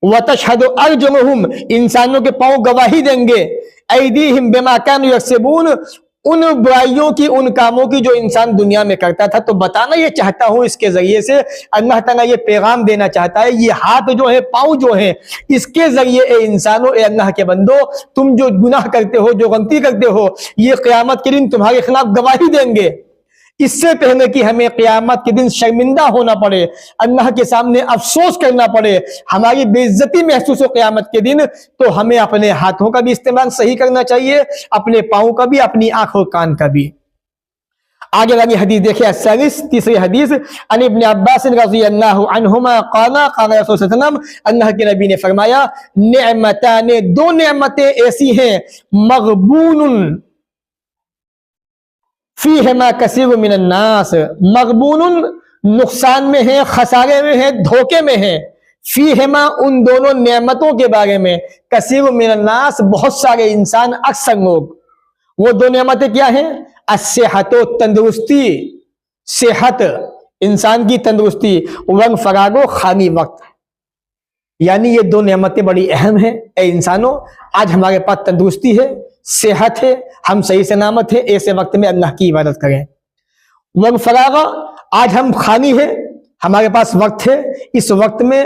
وَتَشْهَدُ أَرْجُلُهُمْ، انسانوں کے پاؤں گواہی دیں گے. أَيْدِيهِمْ بِمَا كَانُوا يَكْسِبُونَ، ان برائیوں کی، ان کاموں کی جو انسان دنیا میں کرتا تھا. تو بتانا یہ چاہتا ہوں اس کے ذریعے سے، اللہ تعالیٰ یہ پیغام دینا چاہتا ہے، یہ ہاتھ جو ہے، پاؤں جو ہیں، اس کے ذریعے اے انسانوں، اے اللہ کے بندو، تم جو گناہ کرتے ہو، جو غلطی کرتے ہو، یہ قیامت کے دن تمہارے خلاف گواہی دیں گے. اس سے پہلے کہ ہمیں قیامت کے دن شرمندہ ہونا پڑے، اللہ کے سامنے افسوس کرنا پڑے، ہماری بے عزتی محسوس ہو قیامت کے دن، تو ہمیں اپنے ہاتھوں کا بھی استعمال صحیح کرنا چاہیے، اپنے پاؤں کا بھی، اپنی آنکھوں کان کا بھی. آگے والی حدیث دیکھیں، الثالث، تیسری حدیث، عن ابن عباس رضی اللہ عنہما قال قال رسول صلی اللہ علیہ وسلم، اللہ کے نبی نے فرمایا، نعمتان، دو نعمتیں ایسی ہیں، مغبون फीहिमा कसीर मिनन नास, मगबूनुन नुकसान में है, खसारे में है, धोखे में है, फीहिमा उन दोनों नेमतों के बारे में, कसीर मिनन नास बहुत सारे इंसान, अक्सर लोग। वो दो नेमतें क्या हैं? अस्सेहतो तंदुरुस्ती, सेहत इंसान की तंदुरुस्ती, वंग फरागो खाली वक्त। यानी ये दो नेमतें बड़ी अहम हैं। ए इंसानों, आज हमारे पास तंदुरुस्ती है, सेहत है, हम सही सलामत है, ऐसे वक्त में अल्लाह की इबादत करें। वंग फरागा, आज हम खाली है, हमारे पास वक्त है, इस वक्त में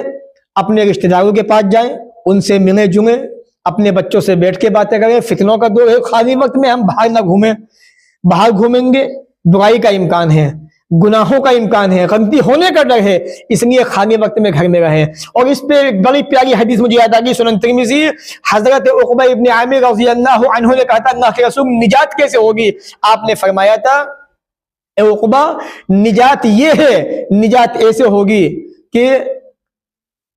अपने रिश्तेदारों के पास जाएं, उनसे मिले जुले, अपने बच्चों से बैठ के बातें करें। फितनों का दौर है, खाली वक्त में हम बाहर ना घूमें। बाहर घूमेंगे बुराई का इम्कान है, गुनाहों का इम्कान है, गलती होने का डर है, इसलिए खाली वक्त में घर में रहें। और इस पे एक बड़ी प्यारी हदीस मुझे याद आ गई, सुनन तिरमिज़ी, हजरत उक़बा इब्न आमिर रज़ी अल्लाह अन्हु ने कहा था, अल्लाह के रसूल निजात कैसे होगी? आपने फरमाया था, ए उक़बा, निजात ये है, निजात ऐसे होगी कि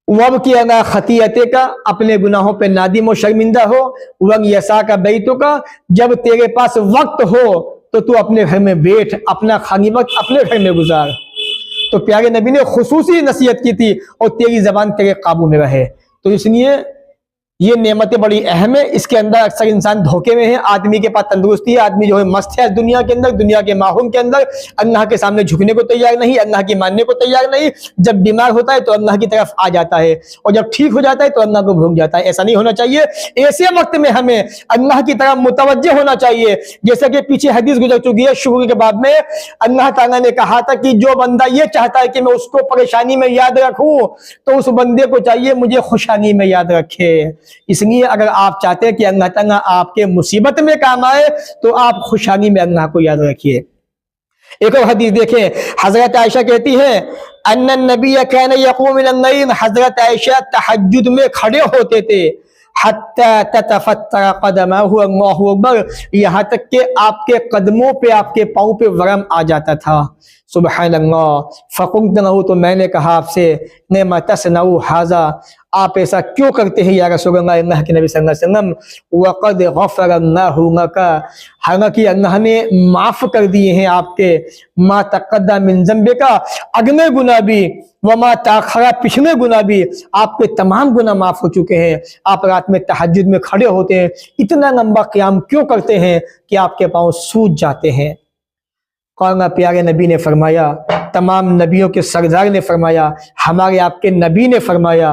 वब की अना खतियते का, अपने गुनाहों पे नादिम और शर्मिंदा हो, वग यसा का बैतों का, जब तेरे पास वक्त हो तो तू अपने घर में बैठ, अपना खाली वक्त अपने घर में गुजार। तो प्यारे नबी ने खुसूसी नसीहत की थी, और तेरी जबान तेरे काबू में रहे। तो इसलिए ये नेमतें बड़ी अहम है। इसके अंदर अक्सर इंसान धोखे में है। आदमी के पास तंदुरुस्ती है, आदमी जो है मस्त है दुनिया के अंदर, दुनिया के माहौल के अंदर, अल्लाह के सामने झुकने को तैयार नहीं, अल्लाह की मानने को तैयार नहीं। जब बीमार होता है तो अल्लाह की तरफ आ जाता है, और जब ठीक हो जाता है तो अल्लाह को भूल जाता है। ऐसा नहीं होना चाहिए। ऐसे वक्त में हमें अल्लाह की तरफ मुतवज्जे होना चाहिए। जैसा कि पीछे हदीस गुजर चुकी है, शुरू के बाद में अल्लाह ताला ने कहा था कि जो बंदा ये चाहता है कि मैं उसको परेशानी में याद रखूं, तो उस बंदे को चाहिए मुझे खुशहाली में याद रखे। इसलिए अगर आप चाहते हैं कि अल्लाह ताला आपके मुसीबत में काम आए, तो आप खुशहाली में अल्लाह को याद रखिए। एक और हदीस देखें, हजरत आयशा कहती है, अन्नन नबी कान यक़ूम मिनल लैल, हजरत आयशा तहज्जुद में खड़े होते थे, हत्ता ततफत्तर क़दमहु, अल्लाहु अकबर, यहाँ तक कि आपके कदमों पे, आपके पाँव पे वरम आ जाता था। सुबहानल्लाह। फ़क़ुल्तु लहू, तो मैंने कहा आपसे, नेमा तस्नऊ हाज़ा, आप ऐसा क्यों करते हैं या रसूल अल्लाह, अल्लाह के नबी सल्लल्लाहु अलैहि वसल्लम, वक़द गफ़रल्लाहु लका, हालांकि अल्लाह ने माफ़ कर दिए हैं आपके, मा तक़द्दम मिन ज़ंबिका, अगले गुनाह भी, वमा ताख़रा, पिछले गुनाह भी, आपके तमाम गुनाह माफ़ हो चुके हैं। आप रात में तहज्जुद में खड़े होते हैं, इतना लंबा क़याम क्यों करते हैं कि आपके पाँव सूज जाते हैं? कौन प्यारे नबी ने फरमाया, तमाम नबियों के सरदार ने फरमाया, हमारे आपके नबी ने फरमाया,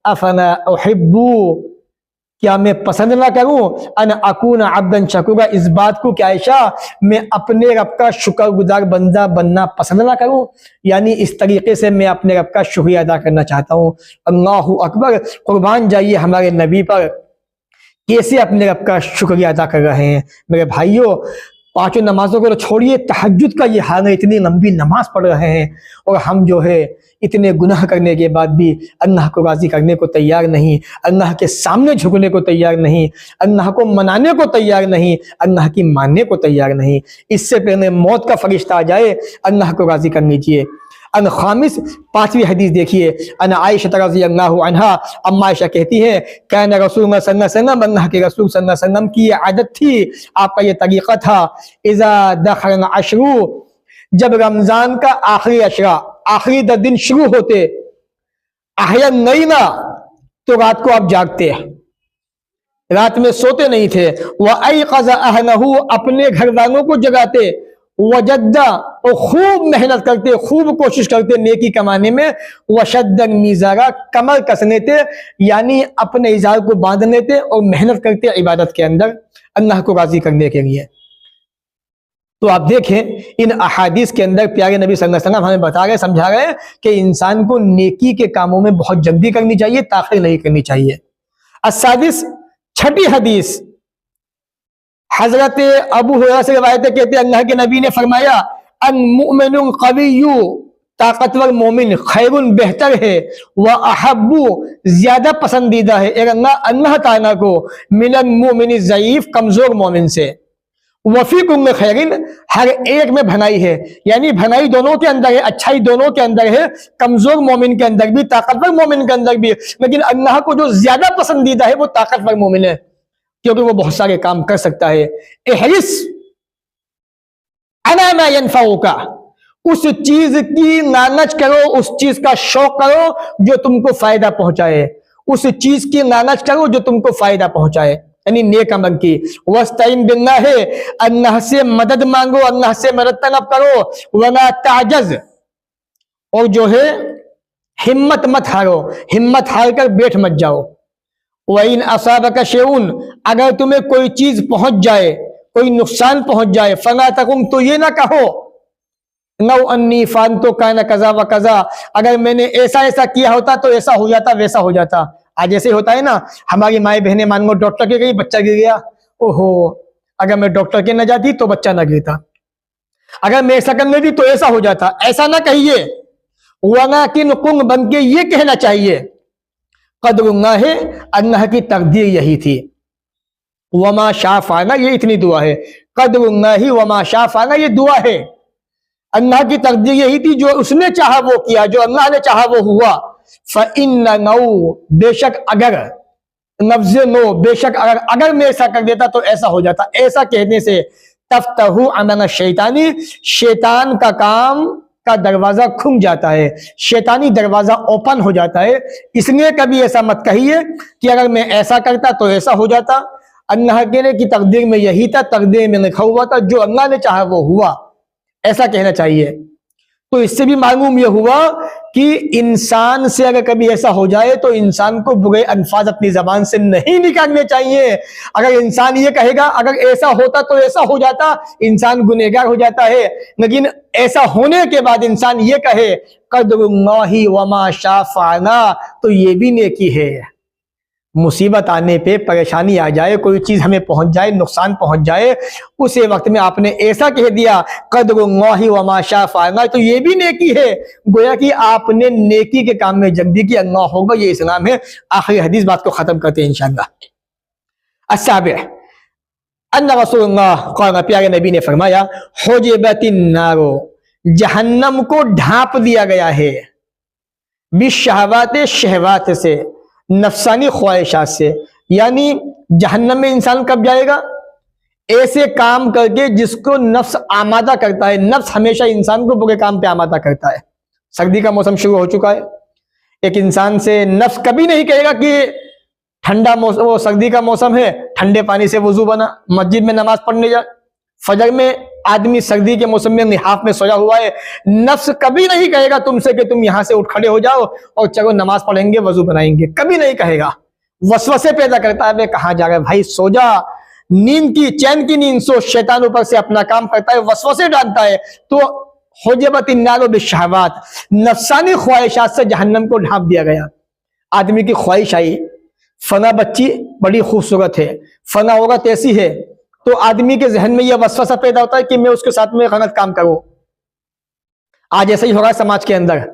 अफना उहिब्बू, क्या मैं पसंद ना करूं, अन अकून अब्दन शकूरा, इस बात को, क्या आयशा, मैं अपने रब का शुक्रगुजार बंदा बनना पसंद ना करूं? यानी इस तरीके से मैं अपने रब का शुक्रिया अदा करना चाहता हूं। अल्लाहु अकबर, कुर्बान जाइए हमारे नबी पर, कैसे अपने रब का शुक्रिया अदा कर रहे हैं। मेरे भाइयों, पांचों नमाजों को तो छोड़िए, तहज्जुद का ये हाल है, इतनी लंबी नमाज पढ़ रहे हैं, और हम जो है इतने गुनाह करने के बाद भी अल्लाह को राज़ी करने को तैयार नहीं, अल्लाह के सामने झुकने को तैयार नहीं, अल्लाह को मनाने को तैयार नहीं, अल्लाह की मानने को तैयार नहीं। इससे पहले मौत का फरिश्ता आ जाए, अल्लाह को राज़ी कर लीजिए। अन खामिस, पांचवी हदीस देखिए, अन आयशा रज़ी अल्लाहु अन्हा, अम्मा आयशा कहती है, कान रसूल सल्लल्लाहु अलैहि वसल्लम, अल्लाह के रसूल सल्लल्लाहु अलैहि वसल्लम की ये आदत थी, आपका ये तरीक़ा था, इज़ा दखल अशरू, जब रमजान का आखिरी अशरा, आखिरी 10 दिन शुरू होते, अहया नईना, तो रात को आप जागते, रात में सोते नहीं थे, वह अयक़ज़ अहलहू, अपने घर वालों को जगाते, वजद्दा, और खूब मेहनत करते, खूब कोशिश करते नेकी कमाने में, वशद्दन मीज़ारा, कमर कसने थे, यानी अपने इज़ार को बांध लेते और मेहनत करते इबादत के अंदर, अल्लाह को राज़ी करने के लिए। तो आप देखें इन अहादीस के अंदर प्यारे नबी सल्लल्लाहु अलैहि वसल्लम हमें बता रहे, समझा रहे हैं कि इंसान को नेकी के कामों में बहुत जल्दी करनी चाहिए, ताख़ीर नहीं करनी चाहिए। अस्सादिस, छठी हदीस, हजरत अबू हुरैरा से रिवायत कहते हैं, अल्लाह के नबी ने फरमाया, अन मुमिनुन क़विय्यु, ताकतवर मोमिन, खैरुन, बेहतर है, व अहब्बु, ज्यादा पसंदीदा है, अल्लाह ताला को, मिनल मुमिन ज़ईफ, कमजोर मोमिन से, वफीकुम खैरिन, हर एक में भलाई है, यानी भलाई दोनों के अंदर है, अच्छाई दोनों के अंदर है, कमजोर मोमिन के अंदर भी, ताकतवर मोमिन के अंदर भी, लेकिन अल्लाह को जो ज्यादा पसंदीदा है वो ताकतवर मोमिन है, क्योंकि वो बहुत सारे काम कर सकता है। एहरिस अन अला मा यनफउका, उस चीज की लालच करो, उस चीज का शौक करो जो तुमको फायदा पहुंचाए, उस चीज की लालच करो जो तुमको फायदा पहुंचाए, यानी नेक अमल की। वस्तईन बिल्लाह, अल्लाह से मदद मांगो, अल्लाह से मदद तलब करो। वला ताजज, और जो है हिम्मत मत हारो, हिम्मत हार कर बैठ मत जाओ। वइन असाबका शैउन, अगर तुम्हें कोई चीज पहुंच जाए, कोई नुकसान पहुंच जाए, फला तकुम, तो ये ना कहो नौ अन्नी फान तो काना कजा व कजा, अगर मैंने ऐसा ऐसा किया होता तो ऐसा हो जाता, वैसा हो जाता। आज ऐसे होता है ना, हमारी माए बहनें मान लो डॉक्टर के गई, बच्चा गिर गया, ओहो अगर मैं डॉक्टर के न जाती तो बच्चा ना गिरता, अगर मैं ऐसा कर लेती तो ऐसा हो जाता। ऐसा ना कहिए, वलाकिन कुन बन के ये कहना चाहिए कदरुल्लाह है, अल्लाह की तकदीर यही थी। वमा शाफाना, ये इतनी दुआ है। कदरुल्लाह वमा शाफाना, ये दुआ है। अल्लाह की तकदीर यही थी, जो उसने चाहा वो किया, जो अल्लाह ने चाहा वो हुआ। फ़इन्ना नौ, बेशक अगर, लफ्ज़ नो, बेशक अगर मैं ऐसा कर देता तो ऐसा हो जाता। ऐसा कहने से तफ्तहु अमल शैतानी, शैतान का काम का दरवाजा खुल जाता है, शैतानी दरवाजा ओपन हो जाता है। इसलिए कभी ऐसा मत कहिए कि अगर मैं ऐसा करता तो ऐसा हो जाता। अल्लाह के की तकदीर में यही था, तकदीर में लिखा हुआ था, जो अल्लाह ने चाहा वो हुआ, ऐसा कहना चाहिए। तो इससे भी मालूम यह हुआ कि इंसान से अगर कभी ऐसा हो जाए तो इंसान को बुरे अल्फाज अपनी जबान से नहीं निकालने चाहिए। अगर इंसान ये कहेगा अगर ऐसा होता तो ऐसा हो जाता, इंसान गुनहगार हो जाता है। लेकिन ऐसा होने के बाद इंसान ये कहे कदरुल्लाहि वमा शाफाना, तो ये भी नेकी है। मुसीबत आने पे, परेशानी आ जाए, कोई चीज हमें पहुंच जाए, नुकसान पहुंच जाए, उसे वक्त में आपने ऐसा कह दिया कदरुल्लाहि वमा शाफाना, तो ये भी नेकी है। गोया कि आपने नेकी के काम में जल्दी की, अल्लाह होगा, ये इस्लाम है। आखिरी हदीस, बात को खत्म करते हैं इंशाअल्लाह। अस्साबे अन्ना रसूलुल्लाह क़ाल, प्यारे नबी ने फरमाया हुजिबतिन नारो, जहन्नम को ढांप दिया गया है, बिशहवात, शहवात से, नफसानी ख्वाहिशात से। यानी जहन्नम में इंसान कब जाएगा? ऐसे काम करके जिसको नफ्स आमादा करता है। नफ्स हमेशा इंसान को बुरे काम पे आमादा करता है। सर्दी का मौसम शुरू हो चुका है, एक इंसान से नफ्स कभी नहीं कहेगा कि ठंडा मौसम, वो सर्दी का मौसम है, ठंडे पानी से वजू बना, मस्जिद में नमाज पढ़ने जा। फजर में आदमी सर्दी के मौसम में लिहाफ में सोया हुआ है, नफ्स कभी नहीं कहेगा तुमसे कि तुम यहां से उठ खड़े हो जाओ और चलो नमाज पढ़ेंगे, वजू बनाएंगे, कभी नहीं कहेगा। वसवसे पैदा करता है, कहाँ जा रहा है भाई, सो जा, नींद की, चैन की नींद सो। शैतान ऊपर से अपना काम करता है, वसवसे डालता है। तो हुजिबतिन नारो बिशहवात, नफसानी ख्वाहिशात से जहन्नम को ढांप दिया गया। आदमी की ख्वाहिश आई, फना बच्ची बड़ी खूबसूरत है, फना औरत ऐसी है, तो आदमी के जहन में यह वसवसा पैदा होता है कि मैं उसके साथ में गलत काम करूं। आज ऐसा ही हो रहा है समाज के अंदर।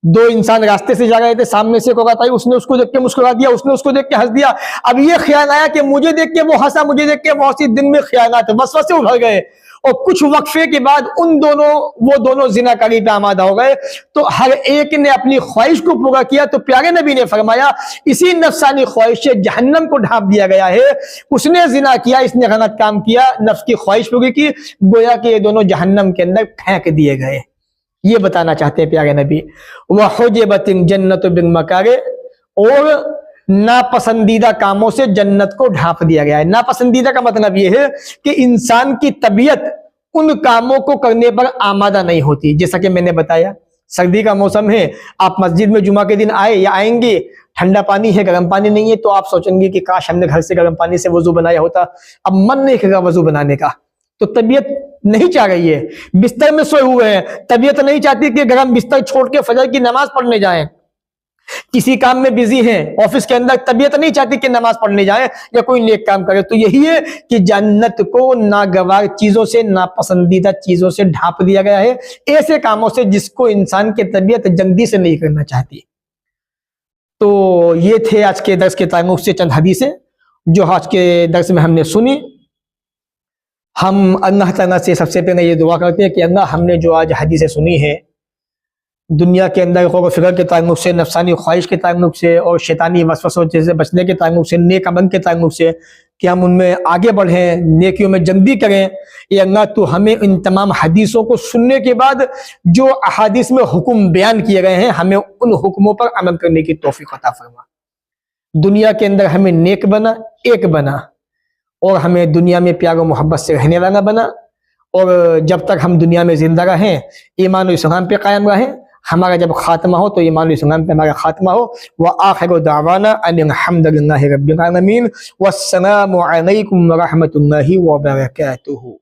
दो इंसान रास्ते से जा रहे थे, सामने से एक औरत आई, उसने उसको देख के मुस्कुरा दिया, उसने उसको देख के हंस दिया। अब ये ख्याल आया कि मुझे देख के वो हंसा, मुझे देख के वो हंसी, दिन में ख्यालात, वसवसे उभर गए। और कुछ वक्फे के बाद वो दोनों जिनाकारी पे आमादा हो गए। तो हर एक ने अपनी ख्वाहिश को पूरा किया। तो प्यारे नबी ने फरमाया इसी नफसानी ख्वाहिश से जहन्नम को ढांप दिया गया है। उसने जिना किया, इसने गलत काम किया, नफ्स की ख्वाहिश पूरी की, गोया कि ये दोनों जहन्नम के अंदर फेंक दिए गए। ये बताना चाहते हैं प्यारे नबी। वह हुजिबतिन जन्नत बिल मकारे, और नापसंदीदा कामों से जन्नत को ढांप दिया गया है। नापसंदीदा का मतलब यह है कि इंसान की तबीयत उन कामों को करने पर आमादा नहीं होती। जैसा कि मैंने बताया, सर्दी का मौसम है, आप मस्जिद में जुमा के दिन आए या आएंगे, ठंडा पानी है, गर्म पानी नहीं है, तो आप सोचेंगे कि काश हमने घर से गर्म पानी से वजू बनाया होता। अब मन नहीं करेगा वजू बनाने का, तो तबीयत नहीं चाह रही है, बिस्तर में सोए हुए हैं, तबीयत नहीं चाहती कि गर्म बिस्तर छोड़ के फजर की नमाज पढ़ने जाएं। किसी काम में बिजी हैं, ऑफिस के अंदर, तबीयत नहीं चाहती कि नमाज पढ़ने जाए या कोई नेक काम करे। तो यही है कि जन्नत को नागवार चीजों से, नापसंदीदा चीजों से ढांप दिया गया है, ऐसे कामों से जिसको इंसान की तबीयत जल्दी से नहीं करना चाहती। तो ये थे आज के दर्स के ताल्लुक से चंद हदीसें जो आज के दर्स में हमने सुनी। हम अल्लाह ताला से सबसे पहले ये दुआ करते हैं कि अल्लाह, हमने जो आज हदीसें सुनी है, दुनिया के अंदर गौर फिक्र के ताल्लुक से, नफसानी ख्वाहिश के ताल्लुक से और शैतानी वसवसों से बचने के ताल्लुक से, नेक अमल के ताल्लुक से, کہ ہم ان میں آگے بڑھیں، نیکیوں میں جلدی کریں۔ اے اللہ تو ہمیں ان تمام حدیثوں کو سننے کے بعد جو احادیث میں حکم بیان کیے گئے ہیں ہمیں ان حکموں پر عمل کرنے کی توفیق عطا فرما۔ دنیا کے اندر ہمیں نیک بنا، ایک بنا، اور ہمیں دنیا میں پیار و محبت سے رہنے والا بنا، اور جب تک ہم دنیا میں زندہ رہیں ایمان و اسلام پہ قائم رہیں، ہمارا جب خاتمہ ہو تو ایمان و اسلام پہ ہمارا خاتمہ ہو۔ وآخر دعوانا ان الحمد للہ رب العالمین، والسلام علیکم ورحمۃ اللہ وبرکاتہ۔